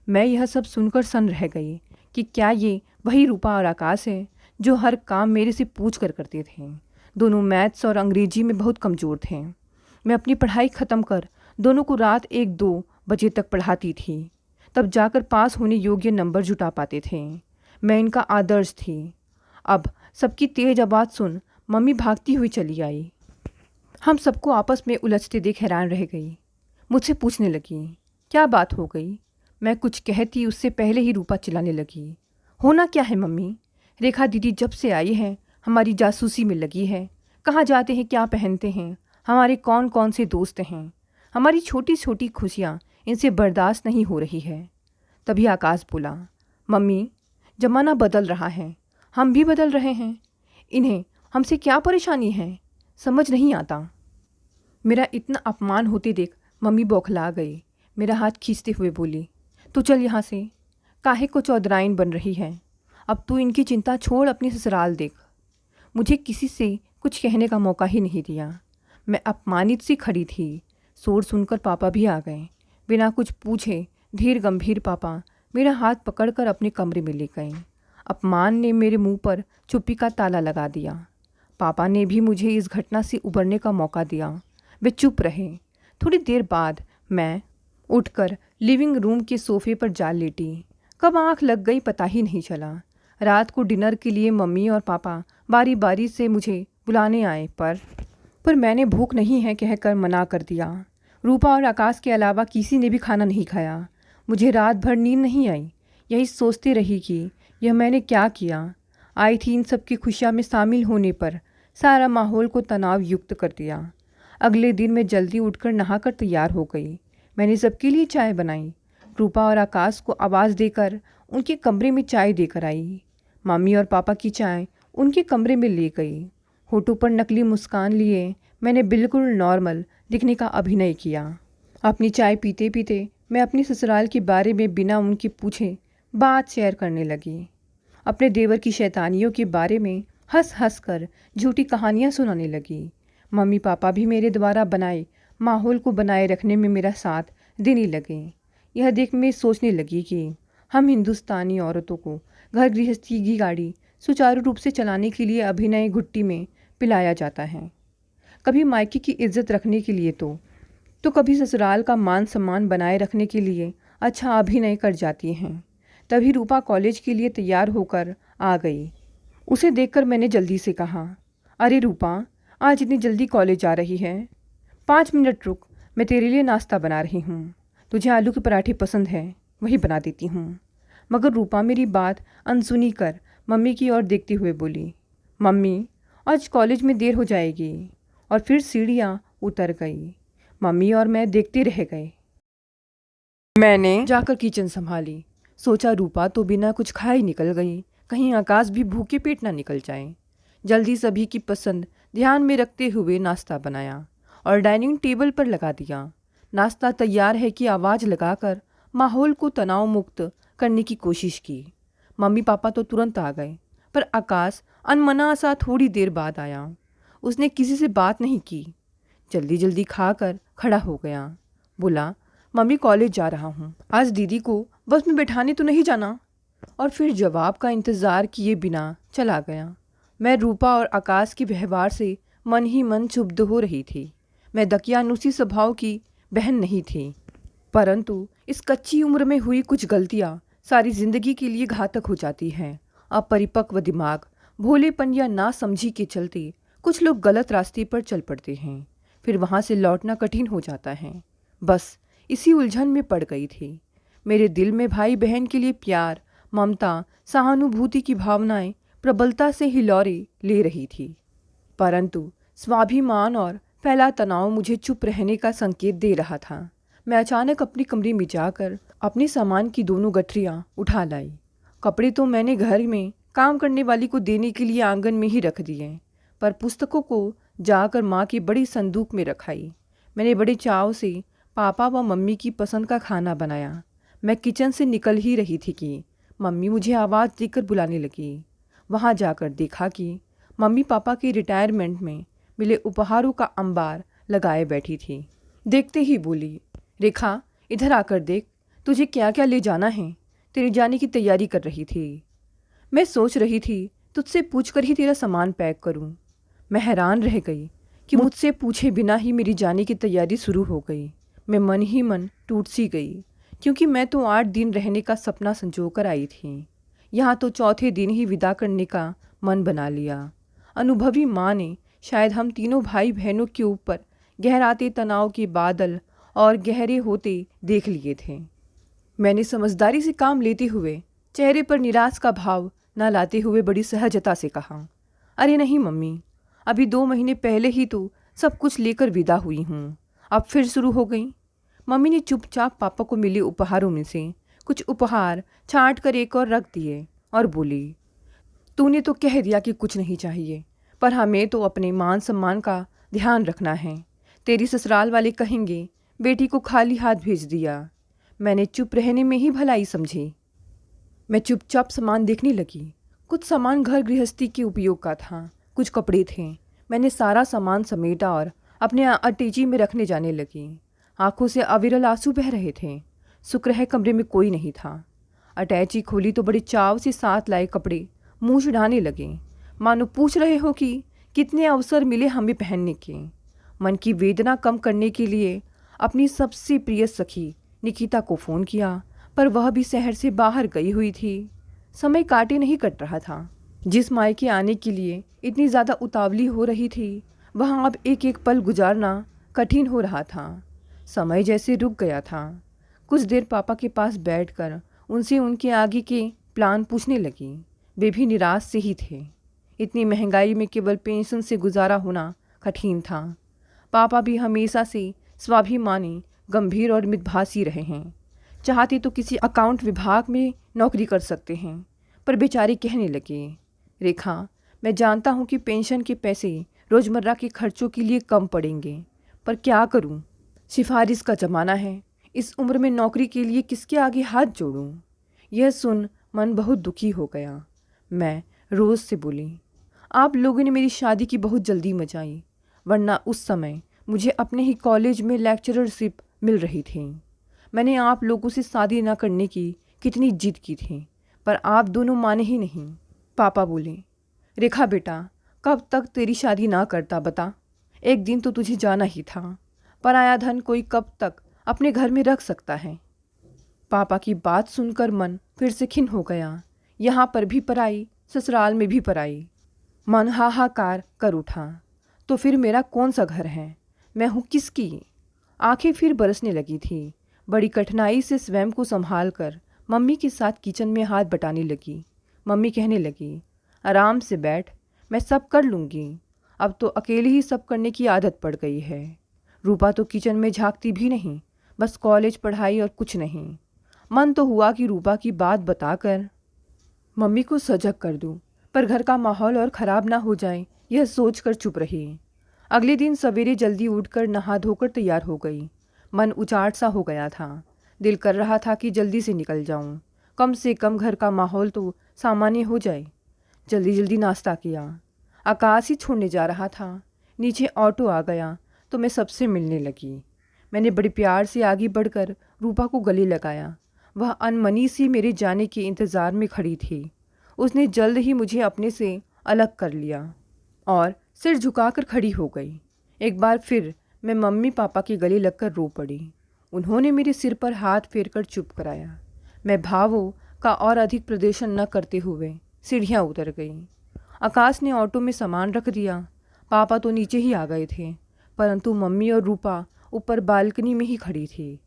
मैं यह सब सुनकर सन्न रह गई कि क्या ये वही रूपा और आकाश है जो हर काम मेरे से पूछ कर करते थे। दोनों मैथ्स और अंग्रेजी में बहुत कमज़ोर थे। मैं अपनी पढ़ाई ख़त्म कर दोनों को रात 1-2 बजे तक पढ़ाती थी, तब जाकर पास होने योग्य नंबर जुटा पाते थे। मैं इनका आदर्श थी। अब सबकी तेज आवाज़ सुन मम्मी भागती हुई चली आई। हम सबको आपस में उलझते देख हैरान रह गई। मुझसे पूछने लगी, क्या बात हो गई? मैं कुछ कहती उससे पहले ही रूपा चिल्लाने लगी, होना क्या है मम्मी? रेखा दीदी जब से आई है हमारी जासूसी में लगी है। कहाँ जाते हैं, क्या पहनते हैं, हमारे कौन कौन से दोस्त हैं। हमारी छोटी छोटी खुशियाँ इनसे बर्दाश्त नहीं हो रही है। तभी आकाश बोला, मम्मी, ज़माना बदल रहा है, हम भी बदल रहे हैं। इन्हें हमसे क्या परेशानी है, समझ नहीं आता। मेरा इतना अपमान होते देख मम्मी बौखला गई। मेरा हाथ खींचते हुए बोली, तो चल यहाँ से, काहे को चौधराइन बन रही है। अब तू इनकी चिंता छोड़, अपनी ससुराल देख। मुझे किसी से कुछ कहने का मौका ही नहीं दिया। मैं अपमानित सी खड़ी थी। शोर सुनकर पापा भी आ गए। बिना कुछ पूछे धीर गंभीर पापा मेरा हाथ पकड़कर अपने कमरे में ले गए। अपमान ने मेरे मुंह पर चुप्पी का ताला लगा दिया। पापा ने भी मुझे इस घटना से उबरने का मौका दिया। वे चुप रहे। थोड़ी देर बाद मैं उठकर लिविंग रूम के सोफे पर जा लेटी। कब आंख लग गई पता ही नहीं चला। रात को डिनर के लिए मम्मी और पापा बारी बारी से मुझे बुलाने आए, पर मैंने भूख नहीं है कहकर मना कर दिया। रूपा और आकाश के अलावा किसी ने भी खाना नहीं खाया। मुझे रात भर नींद नहीं आई। यही सोचती रही कि यह मैंने क्या किया। आई थी इन सब की खुशियाँ में शामिल होने पर सारा माहौल को तनाव युक्त कर दिया। अगले दिन मैं जल्दी उठकर नहाकर तैयार हो गई। मैंने सबके लिए चाय बनाई। रूपा और आकाश को आवाज़ देकर उनके कमरे में चाय देकर आई। मम्मी और पापा की चाय उनके कमरे में ले गई। होठों पर नकली मुस्कान लिए मैंने बिल्कुल नॉर्मल दिखने का अभिनय किया। अपनी चाय पीते पीते मैं अपनी ससुराल के बारे में बिना उनके पूछे बात शेयर करने लगी। अपने देवर की शैतानियों के बारे में हंस हंस कर झूठी कहानियाँ सुनाने लगी। मम्मी पापा भी मेरे द्वारा बनाए माहौल को बनाए रखने में मेरा साथ देने लगे। यह देख मैं सोचने लगी कि हम हिंदुस्तानी औरतों को घर गृहस्थी की गाड़ी सुचारू रूप से चलाने के लिए अभिनय घुट्टी में पिलाया जाता है। कभी मायके की इज्जत रखने के लिए तो कभी ससुराल का मान सम्मान बनाए रखने के लिए अच्छा अभिनय कर जाती हैं। तभी रूपा कॉलेज के लिए तैयार होकर आ गई। उसे देखकर मैंने जल्दी से कहा, अरे रूपा, आज इतनी जल्दी कॉलेज जा रही है? 5 मिनट रुक, मैं तेरे लिए नाश्ता बना रही हूँ। तुझे आलू के पराठे पसंद है, वही बना देती हूँ। मगर रूपा मेरी बात अनसुनी कर मम्मी की ओर देखते हुए बोली, मम्मी आज कॉलेज में देर हो जाएगी। और फिर सीढ़ियाँ उतर गई। मम्मी और मैं देखते रह गए। मैंने जाकर किचन संभाली। सोचा रूपा तो बिना कुछ खाए निकल गई, कहीं आकाश भी भूखे पेट ना निकल जाए। जल्दी सभी की पसंद ध्यान में रखते हुए नाश्ता बनाया और डाइनिंग टेबल पर लगा दिया। नाश्ता तैयार है कि आवाज़ लगाकर माहौल को तनाव मुक्त करने की कोशिश की। मम्मी पापा तो तुरंत आ गए, पर आकाश अनमना सा थोड़ी देर बाद आया। उसने किसी से बात नहीं की, जल्दी जल्दी खाकर खड़ा हो गया। बोला, मम्मी कॉलेज जा रहा हूँ, आज दीदी को बस में बैठाने तो नहीं जाना? और फिर जवाब का इंतज़ार किए बिना चला गया। मैं रूपा और आकाश के व्यवहार से मन ही मन क्षुब्ध हो रही थी। मैं दकियानुसी स्वभाव की बहन नहीं थी, परंतु इस कच्ची उम्र में हुई कुछ गलतियाँ सारी जिंदगी के लिए घातक हो जाती हैं। अपरिपक्व दिमाग, भोलेपन या नासमझी के चलते कुछ लोग गलत रास्ते पर चल पड़ते हैं, फिर वहाँ से लौटना कठिन हो जाता है। बस इसी उलझन में पड़ गई थी। मेरे दिल में भाई बहन के लिए प्यार, ममता, सहानुभूति की भावनाएं प्रबलता से हिलौरे ले रही थी, परंतु स्वाभिमान और फैला तनाव मुझे चुप रहने का संकेत दे रहा था। मैं अचानक अपने कमरे में जाकर अपने सामान की दोनों गठरियाँ उठा लाई। कपड़े तो मैंने घर में काम करने वाली को देने के लिए आंगन में ही रख दिए, पर पुस्तकों को जाकर माँ की बड़ी संदूक में रखाई। मैंने बड़े चाव से पापा व मम्मी की पसंद का खाना बनाया। मैं किचन से निकल ही रही थी कि मम्मी मुझे आवाज़ देकर बुलाने लगी। वहाँ जाकर देखा कि मम्मी पापा के रिटायरमेंट में मिले उपहारों का अंबार लगाए बैठी थी। देखते ही बोली, रेखा इधर आकर देख, तुझे क्या क्या ले जाना है। तेरे जाने की तैयारी कर रही थी। मैं सोच रही थी तुझसे पूछकर ही तेरा सामान पैक करूं। मैं हैरान रह गई कि मुझसे पूछे बिना ही मेरी जाने की तैयारी शुरू हो गई। मैं मन ही मन टूट सी गई, क्योंकि मैं तो 8 दिन रहने का सपना संजोकर आई थी। यहाँ तो चौथे दिन ही विदा करने का मन बना लिया। अनुभवी माँ ने शायद हम तीनों भाई बहनों के ऊपर गहराते तनाव के बादल और गहरे होते देख लिए थे। मैंने समझदारी से काम लेते हुए चेहरे पर निराश का भाव न लाते हुए बड़ी सहजता से कहा, अरे नहीं मम्मी, अभी 2 महीने पहले ही तो सब कुछ लेकर विदा हुई हूँ, अब फिर शुरू हो गई। मम्मी ने चुपचाप पापा को मिले उपहारों में से कुछ उपहार छांट कर एक और रख दिए और बोली, तूने तो कह दिया कि कुछ नहीं चाहिए, पर हमें तो अपने मान सम्मान का ध्यान रखना है। तेरी ससुराल वाले कहेंगे बेटी को खाली हाथ भेज दिया। मैंने चुप रहने में ही भलाई समझी। मैं चुपचाप सामान देखने लगी। कुछ सामान घर गृहस्थी के उपयोग का था, कुछ कपड़े थे। मैंने सारा सामान समेटा और अपने अटैची में रखने जाने लगी। आंखों से अविरल आंसू बह रहे थे। शुक्र है कमरे में कोई नहीं था। अटैची खोली तो बड़े चाव से साथ लाए कपड़े मुँह चढ़ाने लगे, मानो पूछ रहे हो कि कितने अवसर मिले हमें पहनने के। मन की वेदना कम करने के लिए अपनी सबसे प्रिय सखी निकिता को फ़ोन किया, पर वह भी शहर से बाहर गई हुई थी। समय काटे नहीं कट रहा था। जिस मायके आने के लिए इतनी ज़्यादा उतावली हो रही थी, वहाँ अब एक एक पल गुजारना कठिन हो रहा था। समय जैसे रुक गया था। कुछ देर पापा के पास बैठकर उनसे उनके आगे के प्लान पूछने लगी। वे भी निराश से ही थे। इतनी महंगाई में केवल पेंशन से गुजारा होना कठिन था। पापा भी हमेशा से स्वाभिमानी, गंभीर और मितभाषी रहे हैं। चाहते तो किसी अकाउंट विभाग में नौकरी कर सकते हैं, पर बेचारे कहने लगे, रेखा, मैं जानता हूँ कि पेंशन के पैसे रोज़मर्रा के खर्चों के लिए कम पड़ेंगे, पर क्या करूँ? सिफारिश का ज़माना है। इस उम्र में नौकरी के लिए किसके आगे हाथ जोड़ूँ? यह सुन मन बहुत दुखी हो गया। मैं रोज़ से बोली, आप लोगों ने मेरी शादी की बहुत जल्दी मचाई, वरना उस समय मुझे अपने ही कॉलेज में लेक्चररशिप मिल रही थी। मैंने आप लोगों से शादी ना करने की कितनी जिद की थी, पर आप दोनों माने ही नहीं। पापा बोले, रेखा बेटा, कब तक तेरी शादी ना करता बता? एक दिन तो तुझे जाना ही था। पराया धन कोई कब तक अपने घर में रख सकता है? पापा की बात सुनकर मन फिर से खिन्न हो गया। यहाँ पर भी पराई, ससुराल में भी पराई। मन हाहाकार कर उठा। तो फिर मेरा कौन सा घर है? मैं हूँ किसकी? आंखें फिर बरसने लगी थी। बड़ी कठिनाई से स्वयं को संभाल कर मम्मी के साथ किचन में हाथ बटाने लगी। मम्मी कहने लगी, आराम से बैठ, मैं सब कर लूँगी। अब तो अकेले ही सब करने की आदत पड़ गई है। रूपा तो किचन में झांकती भी नहीं, बस कॉलेज, पढ़ाई और कुछ नहीं। मन तो हुआ कि रूपा की बात बताकर मम्मी को सजग कर दूं, पर घर का माहौल और ख़राब ना हो जाए, यह सोचकर चुप रही। अगले दिन सवेरे जल्दी उठकर नहा धोकर तैयार हो गई। मन उचाट सा हो गया था। दिल कर रहा था कि जल्दी से निकल जाऊं, कम से कम घर का माहौल तो सामान्य हो जाए। जल्दी जल्दी नाश्ता किया। आकाश ही छोड़ने जा रहा था। नीचे ऑटो आ गया तो मैं सबसे मिलने लगी। मैंने बड़े प्यार से आगे बढ़कर रूपा को गले लगाया। वह अनमनी सी मेरे जाने के इंतज़ार में खड़ी थी। उसने जल्द ही मुझे अपने से अलग कर लिया और सिर झुकाकर खड़ी हो गई। एक बार फिर मैं मम्मी पापा के गले लगकर रो पड़ी। उन्होंने मेरे सिर पर हाथ फेरकर चुप कराया। मैं भावों का और अधिक प्रदर्शन न करते हुए सीढ़ियाँ उतर गई। आकाश ने ऑटो में सामान रख दिया। पापा तो नीचे ही आ गए थे, परंतु मम्मी और रूपा ऊपर बालकनी में ही खड़ी थी।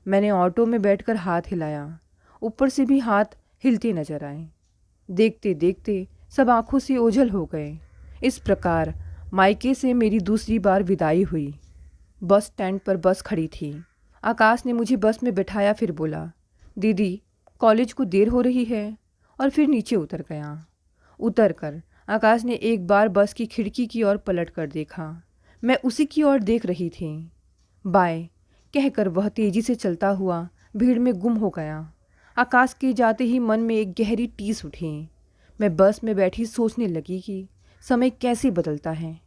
मैंने ऑटो में बैठकर हाथ हिलाया। ऊपर से भी हाथ हिलते नजर आए। देखते देखते सब आंखों से ओझल हो गए। इस प्रकार मायके से मेरी दूसरी बार विदाई हुई। बस स्टैंड पर बस खड़ी थी। आकाश ने मुझे बस में बैठाया, फिर बोला, दीदी, कॉलेज को देर हो रही है, और फिर नीचे उतर गया। उतरकर आकाश ने एक बार बस की खिड़की की ओर पलट कर देखा। मैं उसी की ओर देख रही थी। बाय कहकर वह तेजी से चलता हुआ भीड़ में गुम हो गया। आकाश के जाते ही मन में एक गहरी टीस उठी। मैं बस में बैठी सोचने लगी कि समय कैसे बदलता है।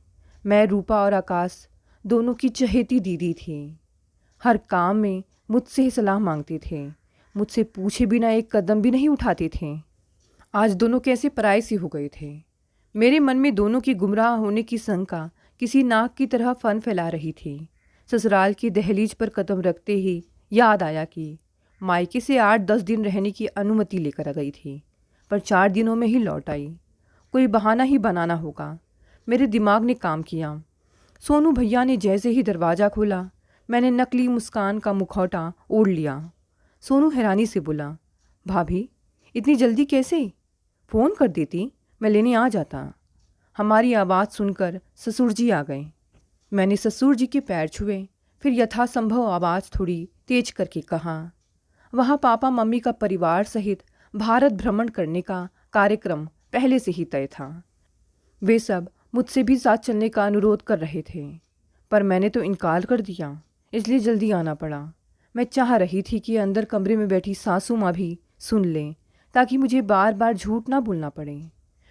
मैं, रूपा और आकाश दोनों की चहेती दीदी थी। हर काम में मुझसे ही सलाह मांगते थे। मुझसे पूछे बिना एक कदम भी नहीं उठाते थे। आज दोनों कैसे पराये से हो गए थे। मेरे मन में दोनों की गुमराह होने की शंका किसी नाग की तरह फन फैला रही थी। ससुराल की दहलीज पर कदम रखते ही याद आया कि मायके से 8-10 दिन रहने की अनुमति लेकर आ गई थी, पर 4 दिनों में ही लौट आई। कोई बहाना ही बनाना होगा। मेरे दिमाग ने काम किया। सोनू भैया ने जैसे ही दरवाज़ा खोला, मैंने नकली मुस्कान का मुखौटा ओढ़ लिया। सोनू हैरानी से बोला, भाभी, इतनी जल्दी कैसे? फ़ोन कर देती, मैं लेने आ जाता। हमारी आवाज़ सुनकर ससुर जी आ गए। मैंने ससुर जी के पैर छुए, फिर यथासंभव आवाज़ थोड़ी तेज करके कहा, वहाँ पापा मम्मी का परिवार सहित भारत भ्रमण करने का कार्यक्रम पहले से ही तय था। वे सब मुझसे भी साथ चलने का अनुरोध कर रहे थे, पर मैंने तो इनकार कर दिया, इसलिए जल्दी आना पड़ा। मैं चाह रही थी कि अंदर कमरे में बैठी सासू माँ भी सुन लें, ताकि मुझे बार बार झूठ ना बोलना पड़े।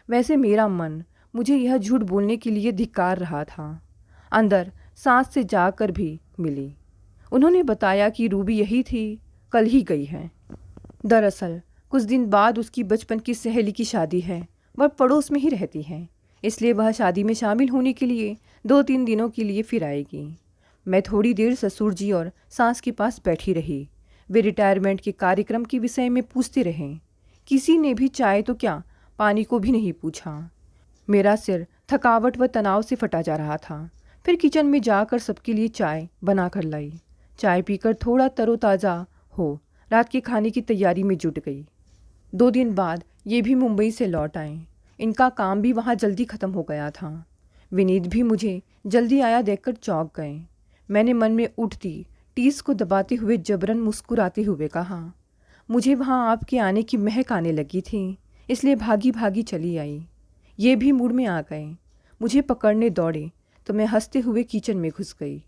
वैसे मेरा मन मुझे यह झूठ बोलने के लिए धिक्कार रहा था। अंदर सांस से जाकर भी मिली। उन्होंने बताया कि रूबी यही थी, कल ही गई है। दरअसल कुछ दिन बाद उसकी बचपन की सहेली की शादी है। वह पड़ोस में ही रहती है, इसलिए वह शादी में शामिल होने के लिए 2-3 दिनों के लिए फिर आएगी। मैं थोड़ी देर ससुर जी और सास के पास बैठी रही। वे रिटायरमेंट के कार्यक्रम के विषय में पूछते रहे। किसी ने भी चाय तो क्या, पानी को भी नहीं पूछा। मेरा सिर थकावट व तनाव से फटा जा रहा था। फिर किचन में जाकर सबके लिए चाय बना कर लाई। चाय पीकर थोड़ा तरोताज़ा हो रात के खाने की तैयारी में जुट गई। 2 दिन बाद ये भी मुंबई से लौट आए। इनका काम भी वहाँ जल्दी ख़त्म हो गया था। विनीत भी मुझे जल्दी आया देखकर चौंक गए। मैंने मन में उठती टीस को दबाते हुए जबरन मुस्कुराते हुए कहा, मुझे वहाँ आपके आने की महक आने लगी थी, इसलिए भागी भागी चली आई। ये भी मूड में आ गए। मुझे पकड़ने दौड़े तो मैं हंसते हुए किचन में घुस गई।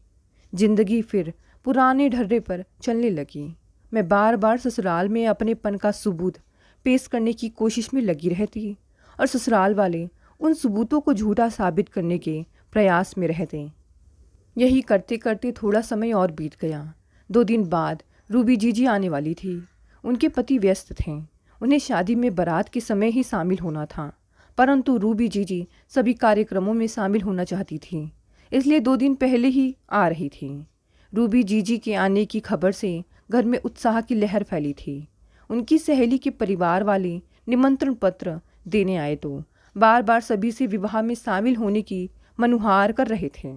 जिंदगी फिर पुराने ढर्रे पर चलने लगी। मैं बार बार ससुराल में अपनेपन का सबूत पेश करने की कोशिश में लगी रहती और ससुराल वाले उन सबूतों को झूठा साबित करने के प्रयास में रहते। यही करते करते थोड़ा समय और बीत गया। 2 दिन बाद रूबी जीजी आने वाली थी। उनके पति व्यस्त थे। उन्हें शादी में बारात के समय ही शामिल होना था, परंतु रूबी जीजी सभी कार्यक्रमों में शामिल होना चाहती थी, इसलिए 2 दिन पहले ही आ रही थी। रूबी जीजी के आने की खबर से घर में उत्साह की लहर फैली थी। उनकी सहेली के परिवार वाले निमंत्रण पत्र देने आए तो बार बार सभी से विवाह में शामिल होने की मनुहार कर रहे थे।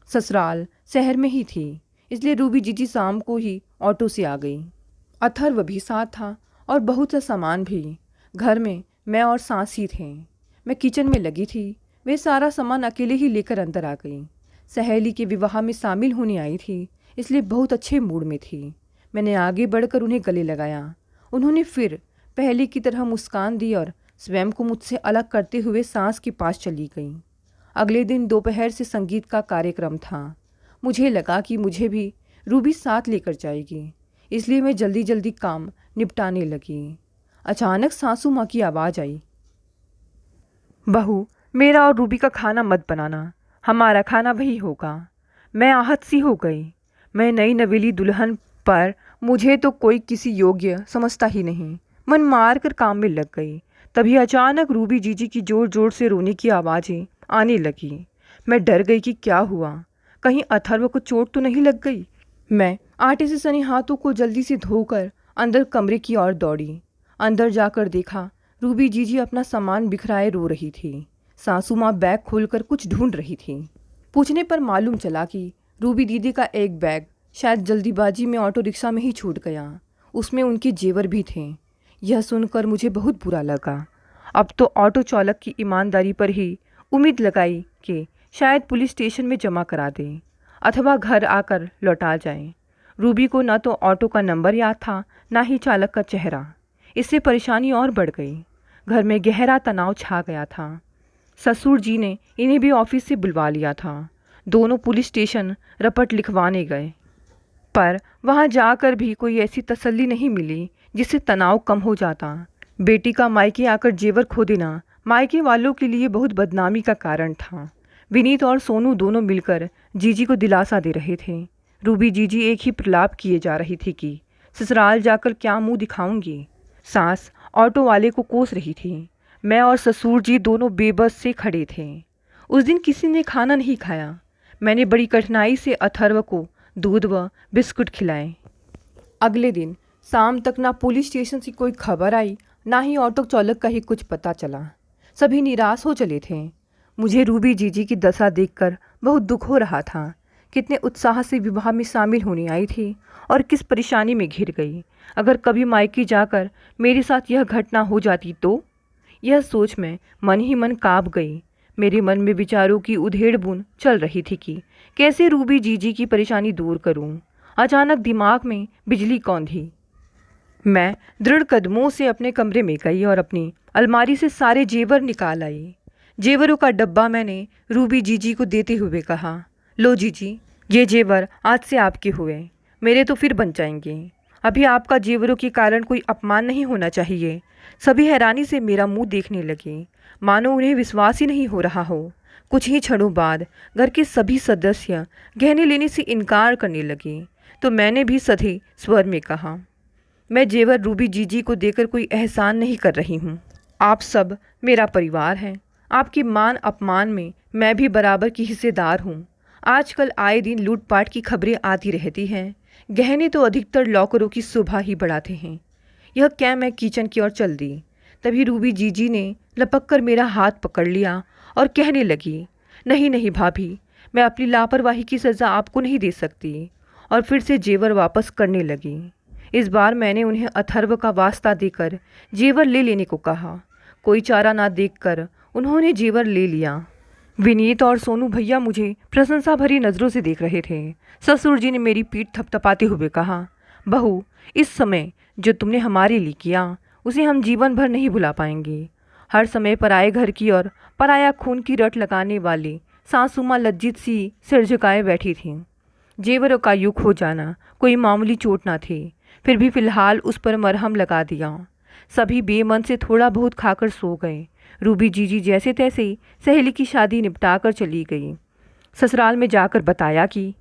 ससुराल शहर में ही थी, इसलिए रूबी जीजी शाम को ही ऑटो से आ गई। अथर्व भी साथ था और बहुत सा सामान भी। घर में मैं और सास ही थे। मैं किचन में लगी थी। वे सारा सामान अकेले ही लेकर अंदर आ गई। सहेली के विवाह में शामिल होने आई थी, इसलिए बहुत अच्छे मूड में थी। मैंने आगे बढ़कर उन्हें गले लगाया। उन्होंने फिर पहले की तरह मुस्कान दी और स्वयं को मुझसे अलग करते हुए सास के पास चली गई। अगले दिन दोपहर से संगीत का कार्यक्रम था। मुझे लगा कि मुझे भी रूबी साथ लेकर जाएगी, इसलिए मैं जल्दी जल्दी काम निपटाने लगी। अचानक सासू माँ की आवाज़ आई, बहू, मेरा और रूबी का खाना मत बनाना, हमारा खाना वही होगा। मैं आहत सी हो गई। मैं नई नवेली दुल्हन पर मुझे तो कोई किसी योग्य समझता ही नहीं। मन मार कर काम में लग गई। तभी अचानक रूबी जीजी की जोर जोर से रोने की आवाज़ें आने लगी। मैं डर गई कि क्या हुआ, कहीं अथर्व को चोट तो नहीं लग गई। मैं आटे से सने हाथों को जल्दी से धोकर अंदर कमरे की ओर दौड़ी। अंदर जाकर देखा रूबी जीजी अपना सामान बिखराए रो रही थी। सासू माँ बैग खोलकर कुछ ढूंढ रही थी। पूछने पर मालूम चला कि रूबी दीदी का एक बैग शायद जल्दीबाजी में ऑटो रिक्शा में ही छूट गया। उसमें उनके जेवर भी थे। यह सुनकर मुझे बहुत बुरा लगा। अब तो ऑटो चालक की ईमानदारी पर ही उम्मीद लगाई कि शायद पुलिस स्टेशन में जमा करा दें अथवा घर आकर लौटा जाएं। रूबी को न तो ऑटो का नंबर याद था, ना ही चालक का चेहरा। इससे परेशानी और बढ़ गई। घर में गहरा तनाव छा गया था। ससुर जी ने इन्हें भी ऑफिस से बुलवा लिया था। दोनों पुलिस स्टेशन रपट लिखवाने गए, पर वहां जाकर भी कोई ऐसी तसल्ली नहीं मिली जिससे तनाव कम हो जाता। बेटी का मायके आकर जेवर खो देना मायके वालों के लिए बहुत बदनामी का कारण था। विनीत और सोनू दोनों मिलकर जीजी को दिलासा दे रहे थे। रूबी जीजी एक ही प्रलाप किए जा रही थी कि ससुराल जाकर क्या मुंह दिखाऊंगी। सास ऑटो वाले को कोस रही थी। मैं और ससुर जी दोनों बेबस से खड़े थे। उस दिन किसी ने खाना नहीं खाया। मैंने बड़ी कठिनाई से अथर्व को दूध व बिस्कुट खिलाए। अगले दिन शाम तक ना पुलिस स्टेशन से कोई खबर आई, ना ही ऑटो चालक का ही कुछ पता चला। सभी निराश हो चले थे। मुझे रूबी जीजी की दशा देखकर बहुत दुख हो रहा था। कितने उत्साह से विवाह में शामिल होने आई थी और किस परेशानी में घिर गई। अगर कभी मायके जाकर मेरे साथ यह घटना हो जाती तो? यह सोच मैं मन ही मन काँप गई। मेरे मन में विचारों की उधेड़ बुन चल रही थी कि कैसे रूबी जीजी की परेशानी दूर करूं। अचानक दिमाग में बिजली कौंधी। मैं दृढ़ कदमों से अपने कमरे में गई और अपनी अलमारी से सारे जेवर निकाल आई। जेवरों का डब्बा मैंने रूबी जीजी को देते हुए कहा, लो जीजी, ये जेवर आज से आपके हुए, मेरे तो फिर बन जाएंगे। अभी आपका जेवरों के कारण कोई अपमान नहीं होना चाहिए। सभी हैरानी से मेरा मुंह देखने लगे। मानो उन्हें विश्वास ही नहीं हो रहा हो। कुछ ही क्षणों बाद घर के सभी सदस्य गहने लेने से इनकार करने लगे, तो मैंने भी सधे स्वर में कहा, मैं जेवर रूबी जीजी को देकर कोई एहसान नहीं कर रही हूँ। आप सब मेरा परिवार हैं। आपके मान अपमान में मैं भी बराबर की हिस्सेदार हूँ। आजकल आए दिन लूटपाट की खबरें आती रहती हैं। गहने तो अधिकतर लॉकरों की शोभा ही बढ़ाते हैं। यह क्या मैं किचन की ओर चल दी, तभी रूबी जीजी ने लपक कर मेरा हाथ पकड़ लिया और कहने लगी, नहीं नहीं भाभी, मैं अपनी लापरवाही की सज़ा आपको नहीं दे सकती। और फिर से जेवर वापस करने लगी। इस बार मैंने उन्हें अथर्व का वास्ता देकर जेवर ले लेने को कहा। कोई चारा ना देखकर उन्होंने जेवर ले लिया। विनीत और सोनू भैया मुझे प्रशंसा भरी नज़रों से देख रहे थे। ससुर जी ने मेरी पीठ थपथपाते हुए कहा, बहू, इस समय जो तुमने हमारे लिए किया उसे हम जीवन भर नहीं भुला पाएंगे। हर समय पराए घर की और पराया खून की रट लगाने वाली सासू माँ लज्जित सी सिर झुकाए बैठी थीं। जेवरों का युग हो जाना कोई मामूली चोट ना थी, फिर भी फिलहाल उस पर मरहम लगा दिया। सभी बेमन से थोड़ा बहुत खाकर सो गए। रूबी जीजी जैसे तैसे सहेली की शादी निपटाकर चली गई। ससुराल में जाकर बताया कि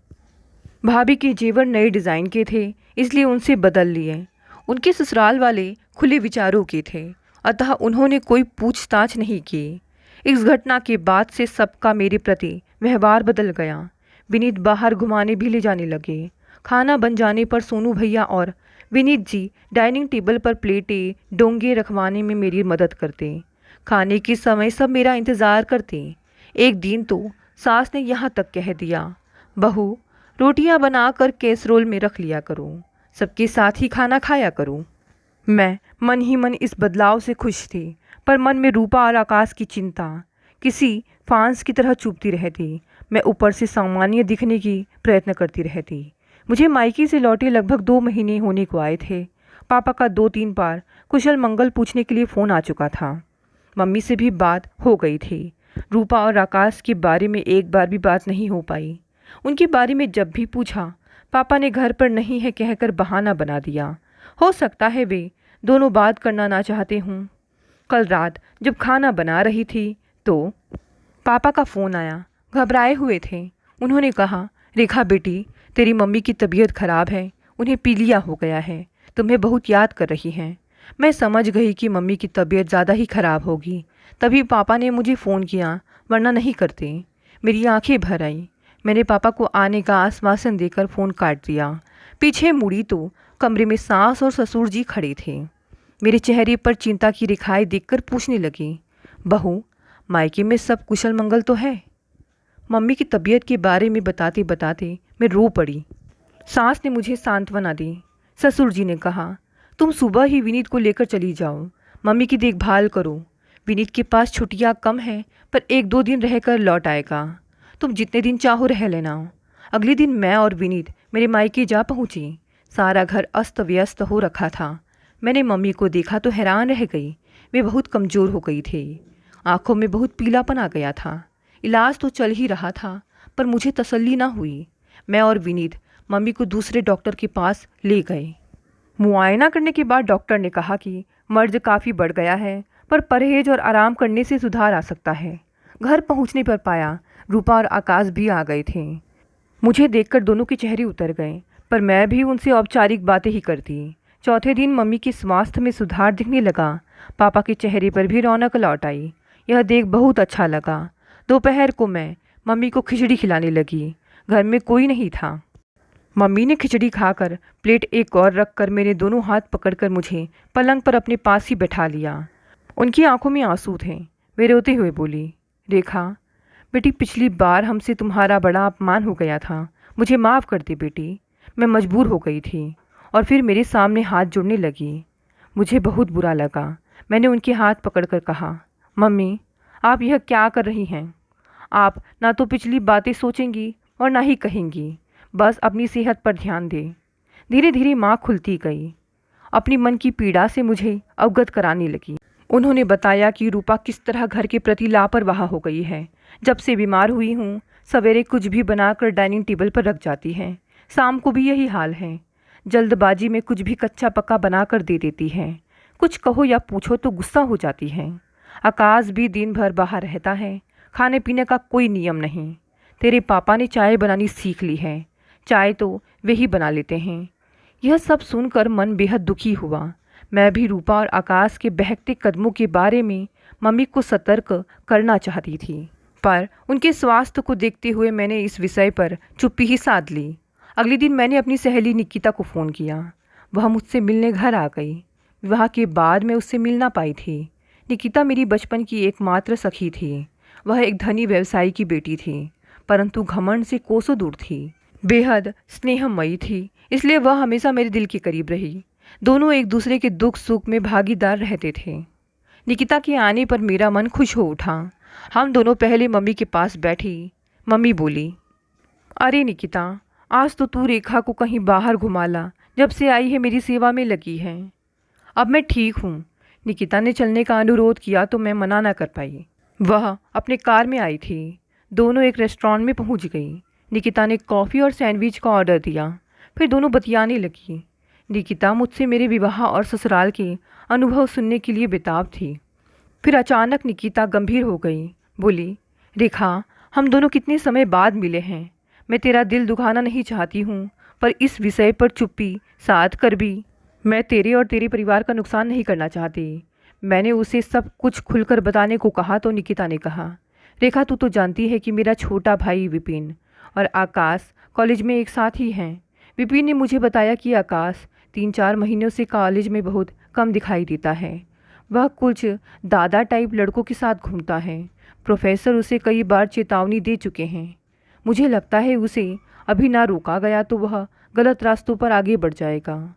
भाभी के जेवर नए डिज़ाइन के थे, इसलिए उनसे बदल लिए। उनके ससुराल वाले खुले विचारों के थे, अतः उन्होंने कोई पूछताछ नहीं की। इस घटना के बाद से सबका मेरे प्रति व्यवहार बदल गया। विनीत बाहर घुमाने भी ले जाने लगे। खाना बन जाने पर सोनू भैया और विनीत जी डाइनिंग टेबल पर प्लेटें डोंगे रखवाने में मेरी मदद करते। खाने के समय सब मेरा इंतज़ार करते। एक दिन तो सास ने यहाँ तक कह दिया, बहू, रोटियाँ बनाकर कैसरोल में रख लिया करो, सबके साथ ही खाना खाया करो। मैं मन ही मन इस बदलाव से खुश थी, पर मन में रूपा और आकाश की चिंता किसी फांस की तरह चुभती रहती। मैं ऊपर से सामान्य दिखने की प्रयत्न करती रहती। मुझे मायके से लौटे लगभग 2 महीने होने को आए थे। पापा का 2-3 बार कुशल मंगल पूछने के लिए फ़ोन आ चुका था। मम्मी से भी बात हो गई थी। रूपा और आकाश के बारे में एक बार भी बात नहीं हो पाई। उनके बारे में जब भी पूछा, पापा ने घर पर नहीं है कहकर बहाना बना दिया। हो सकता है वे दोनों बात करना ना चाहते हों। कल रात जब खाना बना रही थी तो पापा का फ़ोन आया। घबराए हुए थे। उन्होंने कहा, रेखा बेटी, तेरी मम्मी की तबीयत खराब है, उन्हें पीलिया हो गया है, तुम्हें बहुत याद कर रही हैं। मैं समझ गई कि मम्मी की तबीयत ज़्यादा ही खराब होगी, तभी पापा ने मुझे फ़ोन किया, वरना नहीं करते। मेरी आंखें भर आईं। मैंने पापा को आने का आश्वासन देकर फ़ोन काट दिया। पीछे मुड़ी तो कमरे में सास और ससुर जी खड़े थे। मेरे चेहरे पर चिंता की रेखाएं देखकर पूछने लगी, बहू, मायके में सब कुशल मंगल तो है? मम्मी की तबीयत के बारे में बताते बताते मैं रो पड़ी। सास ने मुझे सांत्वना दी। ससुर जी ने कहा, तुम सुबह ही विनीत को लेकर चली जाओ, मम्मी की देखभाल करो। विनीत के पास छुट्टियाँ कम हैं, पर 1-2 दिन रहकर लौट आएगा। तुम जितने दिन चाहो रह लेना। अगले दिन मैं और विनीत मेरे मायके जा पहुँची। सारा घर अस्त व्यस्त हो रखा था। मैंने मम्मी को देखा तो हैरान रह गई। वे बहुत कमज़ोर हो गई थी। आँखों में बहुत पीलापन आ गया था। इलाज तो चल ही रहा था, पर मुझे तसल्ली ना हुई। मैं और विनीत मम्मी को दूसरे डॉक्टर के पास ले गए। मुआयना करने के बाद डॉक्टर ने कहा कि मर्ज काफ़ी बढ़ गया है, पर परहेज और आराम करने से सुधार आ सकता है। घर पहुंचने पर पाया रूपा और आकाश भी आ गए थे। मुझे देखकर दोनों के चेहरे उतर गए, पर मैं भी उनसे औपचारिक बातें ही करती। चौथे दिन मम्मी के स्वास्थ्य में सुधार दिखने लगा। पापा के चेहरे पर भी रौनक लौट आई। यह देख बहुत अच्छा लगा। दोपहर को मैं मम्मी को खिचड़ी खिलाने लगी। घर में कोई नहीं था। मम्मी ने खिचड़ी खाकर प्लेट एक और रखकर मेरे दोनों हाथ पकड़कर मुझे पलंग पर अपने पास ही बैठा लिया। उनकी आंखों में आंसू थे। वे रोते हुए बोली, रेखा बेटी, पिछली बार हमसे तुम्हारा बड़ा अपमान हो गया था, मुझे माफ़ कर दे बेटी। मैं मजबूर हो गई थी। और फिर मेरे सामने हाथ जोड़ने लगी। मुझे बहुत बुरा लगा। मैंने उनके हाथ पकड़कर कहा, मम्मी, आप यह क्या कर रही हैं? आप ना तो पिछली बातें सोचेंगी और ना ही कहेंगी। बस अपनी सेहत पर ध्यान दें। धीरे धीरे माँ खुलती गई। अपनी मन की पीड़ा से मुझे अवगत कराने लगी। उन्होंने बताया कि रूपा किस तरह घर के प्रति लापरवाह हो गई है। जब से बीमार हुई हूँ, सवेरे कुछ भी बनाकर डाइनिंग टेबल पर रख जाती है, शाम को भी यही हाल है। जल्दबाजी में कुछ भी कच्चा पक्का बनाकर दे देती है। कुछ कहो या पूछो तो गुस्सा हो जाती है। आकाश भी दिन भर बाहर रहता है, खाने पीने का कोई नियम नहीं। तेरे पापा ने चाय बनानी सीख ली है, चाय तो वे ही बना लेते हैं। यह सब सुनकर मन बेहद दुखी हुआ। मैं भी रूपा और आकाश के बहकते कदमों के बारे में मम्मी को सतर्क करना चाहती थी, पर उनके स्वास्थ्य को देखते हुए मैंने इस विषय पर चुप्पी ही साध ली। अगले दिन मैंने अपनी सहेली निकिता को फ़ोन किया। वह मुझसे मिलने घर आ गई। विवाह के बाद मैं उससे मिल ना पाई थी। निकिता मेरी बचपन की एकमात्र सखी थी। वह एक धनी व्यवसायी की बेटी थी, परंतु घमंड से कोसों दूर थी। बेहद स्नेहमयी थी, इसलिए वह हमेशा मेरे दिल के करीब रही। दोनों एक दूसरे के दुख सुख में भागीदार रहते थे। निकिता के आने पर मेरा मन खुश हो उठा। हम दोनों पहले मम्मी के पास बैठी। मम्मी बोली, अरे निकिता, आज तो तू रेखा को कहीं बाहर घुमा ला। जब से आई है मेरी सेवा में लगी है। अब मैं ठीक हूँ। निकिता ने चलने का अनुरोध किया तो मैं मना ना कर पाई। वह अपने कार में आई थी। दोनों एक रेस्टोरेंट में पहुँच गई। निकिता ने कॉफ़ी और सैंडविच का ऑर्डर दिया। फिर दोनों बतियाने लगी। निकिता मुझसे मेरे विवाह और ससुराल के अनुभव सुनने के लिए बेताब थी। फिर अचानक निकिता गंभीर हो गई। बोली, रेखा, हम दोनों कितने समय बाद मिले हैं। मैं तेरा दिल दुखाना नहीं चाहती हूँ, पर इस विषय पर चुप्पी साध कर भी मैं तेरे और तेरे परिवार का नुकसान नहीं करना चाहती। मैंने उसे सब कुछ खुलकर बताने को कहा तो निकिता ने कहा, रेखा, तू तो जानती है कि मेरा छोटा भाई विपिन और आकाश कॉलेज में एक साथ ही हैं। विपिन ने मुझे बताया कि आकाश 3-4 महीनों से कॉलेज में बहुत कम दिखाई देता है। वह कुछ दादा टाइप लड़कों के साथ घूमता है। प्रोफेसर उसे कई बार चेतावनी दे चुके हैं। मुझे लगता है उसे अभी ना रोका गया तो वह गलत रास्तों पर आगे बढ़ जाएगा,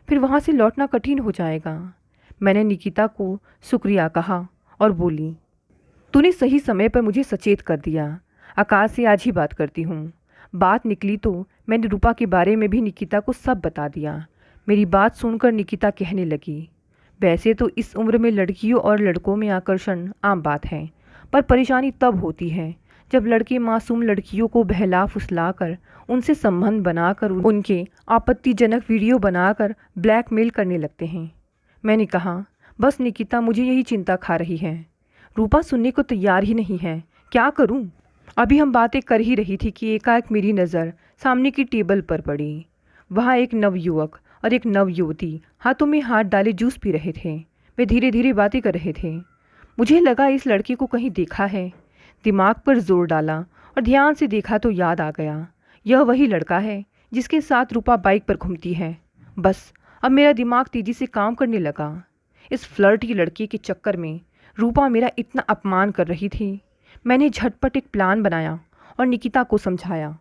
फिर वहाँ से लौटना कठिन हो जाएगा। मैंने निकिता को शुक्रिया कहा और बोली, तूने सही समय पर मुझे सचेत कर दिया। आकाश से आज ही बात करती हूँ। बात निकली तो मैंने रूपा के बारे में भी निकिता को सब बता दिया। मेरी बात सुनकर निकिता कहने लगी, वैसे तो इस उम्र में लड़कियों और लड़कों में आकर्षण आम बात है, पर परेशानी तब होती है जब लड़के मासूम लड़कियों को बहला फुसला कर उनसे संबंध बनाकर उनके आपत्तिजनक वीडियो बनाकर ब्लैकमेल करने लगते हैं। मैंने कहा, बस निकिता, मुझे यही चिंता खा रही है। रूपा सुनने को तैयार ही नहीं है। क्या करूं? अभी हम बातें कर ही रही थी कि एकाएक मेरी नज़र सामने की टेबल पर पड़ी। वहाँ एक नवयुवक और एक नवयुवती हाथों में हाथ डाले जूस पी रहे थे। वे धीरे धीरे बातें कर रहे थे। मुझे लगा इस लड़के को कहीं देखा है। दिमाग पर जोर डाला और ध्यान से देखा तो याद आ गया, यह वही लड़का है जिसके साथ रूपा बाइक पर घूमती है। बस अब मेरा दिमाग तेजी से काम करने लगा। इस फ्लर्टी लड़के के चक्कर में रूपा मेरा इतना अपमान कर रही थी। मैंने झटपट एक प्लान बनाया और निकिता को समझाया।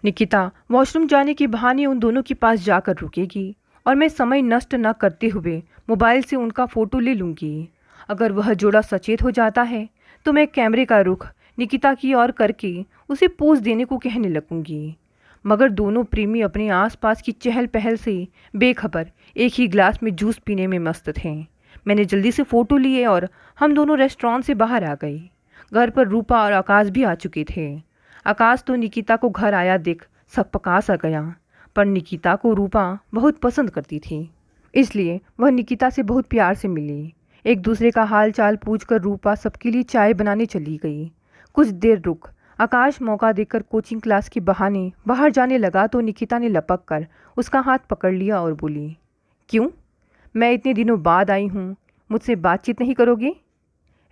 निकिता वॉशरूम जाने के बहाने उन दोनों के पास जाकर रुकेगी और मैं समय नष्ट न करते हुए मोबाइल से उनका फ़ोटो ले लूँगी। अगर वह जोड़ा सचेत हो जाता है तो मैं कैमरे का रुख निकिता की ओर करके उसे पोज देने को कहने लगूंगी। मगर दोनों प्रेमी अपने आसपास की चहल पहल से बेखबर एक ही ग्लास में जूस पीने में मस्त थे। मैंने जल्दी से फ़ोटो लिए और हम दोनों रेस्टोरेंट से बाहर आ गई। घर पर रूपा और आकाश भी आ चुके थे। आकाश तो निकिता को घर आया देख सकपका सा गया, पर निकिता को रूपा बहुत पसंद करती थी, इसलिए वह निकिता से बहुत प्यार से मिली। एक दूसरे का हाल चाल पूछकर रूपा सबके लिए चाय बनाने चली गई। कुछ देर रुक आकाश मौका देकर कोचिंग क्लास के बहाने बाहर जाने लगा तो निकिता ने लपक कर उसका हाथ पकड़ लिया और बोली, क्यों? मैं इतने दिनों बाद आई हूँ, मुझसे बातचीत नहीं करोगे?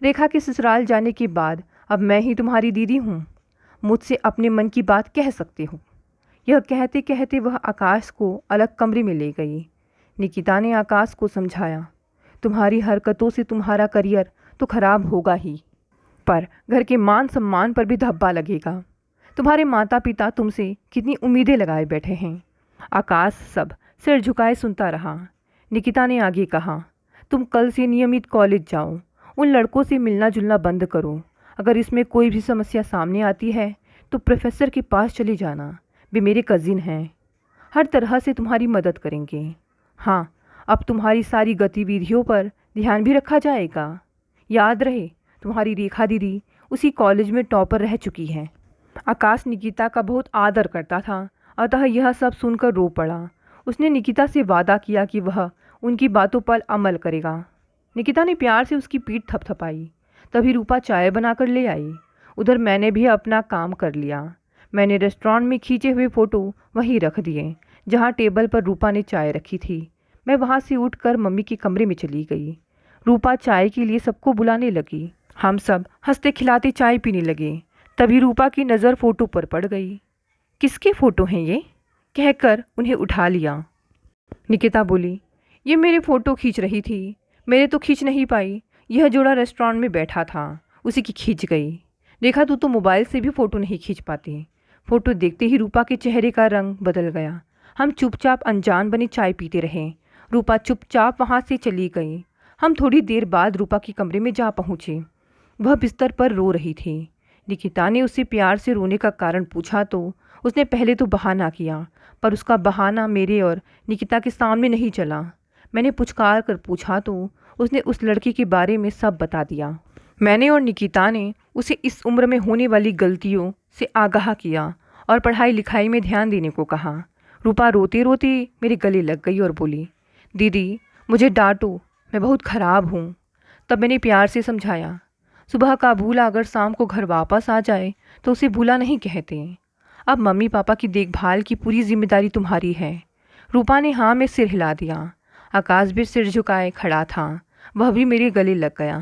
रेखा के ससुराल जाने के बाद अब मैं ही तुम्हारी दीदी हूँ, मुझसे अपने मन की बात कह सकते हो। यह कहते कहते वह आकाश को अलग कमरे में ले गई। निकिता ने आकाश को समझाया, तुम्हारी हरकतों से तुम्हारा करियर तो खराब होगा ही, पर घर के मान सम्मान पर भी धब्बा लगेगा। तुम्हारे माता पिता तुमसे कितनी उम्मीदें लगाए बैठे हैं। आकाश सब सिर झुकाए सुनता रहा। निकिता ने आगे कहा, तुम कल से नियमित कॉलेज जाओ, उन लड़कों से मिलना जुलना बंद करो। अगर इसमें कोई भी समस्या सामने आती है तो प्रोफेसर के पास चले जाना, वे मेरे कज़िन हैं, हर तरह से तुम्हारी मदद करेंगे। हाँ, अब तुम्हारी सारी गतिविधियों पर ध्यान भी रखा जाएगा। याद रहे, तुम्हारी रेखा दीदी उसी कॉलेज में टॉपर रह चुकी है। आकाश निकिता का बहुत आदर करता था, अतः यह सब सुनकर रो पड़ा। उसने निकिता से वादा किया कि वह उनकी बातों पर अमल करेगा। निकिता ने प्यार से उसकी पीठ थपथपाई। तभी रूपा चाय बनाकर ले आई। उधर मैंने भी अपना काम कर लिया। मैंने रेस्टोरेंट में खींचे हुए फ़ोटो वहीं रख दिए जहाँ टेबल पर रूपा ने चाय रखी थी। मैं वहाँ से उठकर मम्मी के कमरे में चली गई। रूपा चाय के लिए सबको बुलाने लगी। हम सब हंसते खिलाते चाय पीने लगे। तभी रूपा की नज़र फ़ोटो पर पड़ गई। किसके फ़ोटो हैं ये? कहकर उन्हें उठा लिया। निकिता बोली, ये मेरे फ़ोटो खींच रही थी। मेरे तो खींच नहीं पाई। यह जोड़ा रेस्टोरेंट में बैठा था, उसी की खींच गई। देखा तू तो मोबाइल से भी फ़ोटो नहीं खींच पाती। फ़ोटो देखते ही रूपा के चेहरे का रंग बदल गया। हम चुपचाप अनजान बने चाय पीते रहे। रूपा चुपचाप वहाँ से चली गई। हम थोड़ी देर बाद रूपा के कमरे में जा पहुँचे। वह बिस्तर पर रो रही थी। निकिता ने उससे प्यार से रोने का कारण पूछा तो उसने पहले तो बहाना किया, पर उसका बहाना मेरे और निकिता के सामने नहीं चला। मैंने पुचकार कर पूछा तो उसने उस लड़की के बारे में सब बता दिया। मैंने और निकिता ने उसे इस उम्र में होने वाली गलतियों से आगाह किया और पढ़ाई लिखाई में ध्यान देने को कहा। रूपा रोते रोते मेरे गले लग गई और बोली, दीदी मुझे डांटो, मैं बहुत ख़राब हूँ। तब मैंने प्यार से समझाया, सुबह का भूला अगर शाम को घर वापस आ जाए तो उसे भूला नहीं कहते। अब मम्मी पापा की देखभाल की पूरी जिम्मेदारी तुम्हारी है। रूपा ने हाँ में सिर हिला दिया। आकाश भी सिर झुकाए खड़ा था। वह भी मेरे गले लग गया।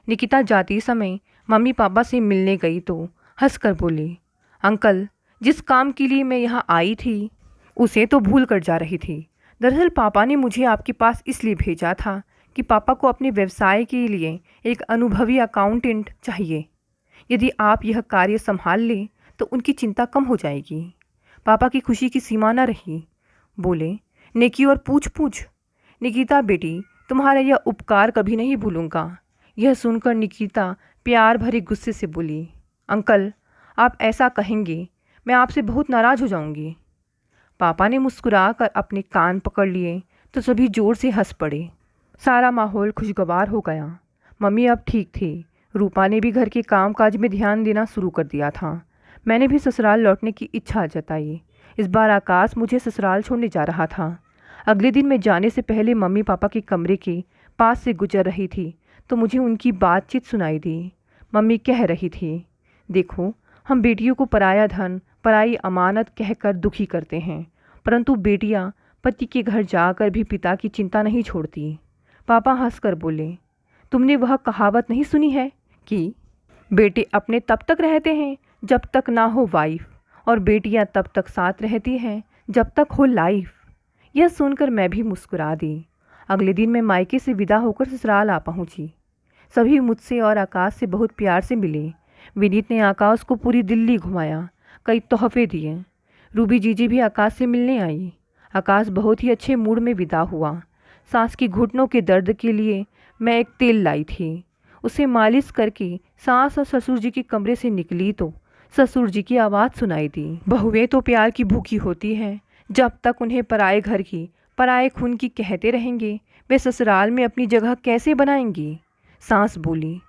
निकिता जाती समय मम्मी पापा से मिलने गई तो हंसकर बोली, अंकल जिस काम के लिए मैं यहाँ आई थी उसे तो भूल कर जा रही थी। दरअसल पापा ने मुझे आपके पास इसलिए भेजा था कि पापा को अपने व्यवसाय के लिए एक अनुभवी अकाउंटेंट चाहिए। यदि आप यह कार्य संभाल लें तो उनकी चिंता कम हो जाएगी। पापा की खुशी की सीमा न रही। बोले, नेकी और पूछ पूछ। निकिता बेटी, तुम्हारा यह उपकार कभी नहीं भूलूंगा। यह सुनकर निकिता प्यार भरे गुस्से से बोली, अंकल आप ऐसा कहेंगे मैं आपसे बहुत नाराज़ हो जाऊंगी। पापा ने मुस्कुराकर अपने कान पकड़ लिए तो सभी ज़ोर से हंस पड़े। सारा माहौल खुशगवार हो गया। मम्मी अब ठीक थी। रूपा ने भी घर के कामकाज में ध्यान देना शुरू कर दिया था। मैंने भी ससुराल लौटने की इच्छा जताई। इस बार आकाश मुझे ससुराल छोड़ने जा रहा था। अगले दिन मैं जाने से पहले मम्मी पापा के कमरे के पास से गुजर रही थी तो मुझे उनकी बातचीत सुनाई दी। मम्मी कह रही थी, देखो हम बेटियों को पराया धन, पराई अमानत कहकर दुखी करते हैं, परंतु बेटियां पति के घर जाकर भी पिता की चिंता नहीं छोड़ती। पापा हंसकर बोले, तुमने वह कहावत नहीं सुनी है कि बेटे अपने तब तक रहते हैं जब तक ना हो वाइफ, और बेटियां तब तक साथ रहती हैं जब तक हो लाइफ। यह सुनकर मैं भी मुस्कुरा दी। अगले दिन मैं मायके से विदा होकर ससुराल आ पहुंची। सभी मुझसे और आकाश से बहुत प्यार से मिले। विनीत ने आकाश को पूरी दिल्ली घुमाया, कई तोहफे दिए। रूबी जीजी भी आकाश से मिलने आई। आकाश बहुत ही अच्छे मूड में विदा हुआ। सांस की घुटनों के दर्द के लिए मैं एक तेल लाई थी। उसे मालिश करके सास और ससुर जी के कमरे से निकली तो ससुर जी की आवाज़ सुनाई दी, बहुएं तो प्यार की भूखी होती हैं। जब तक उन्हें पराए घर की, पराए खून की कहते रहेंगे, वे ससुराल में अपनी जगह कैसे बनाएंगी। सास बोली,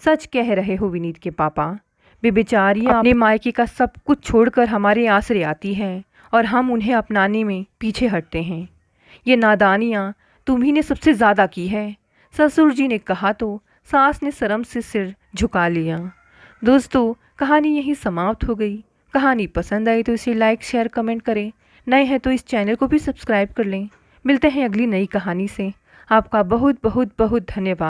सच कह रहे हो विनीत के पापा। वे बेचारियाँ अपने मायके का सब कुछ छोड़कर हमारे आसरे आती हैं और हम उन्हें अपनाने में पीछे हटते हैं। ये नादानियाँ तुम्ही ने सबसे ज़्यादा की है, ससुर जी ने कहा तो सास ने शर्म से सिर झुका लिया। दोस्तों, कहानी यहीं समाप्त हो गई। कहानी पसंद आई तो इसे लाइक शेयर कमेंट करें। नए हैं तो इस चैनल को भी सब्सक्राइब कर लें। मिलते हैं अगली नई कहानी से। आपका बहुत बहुत बहुत धन्यवाद।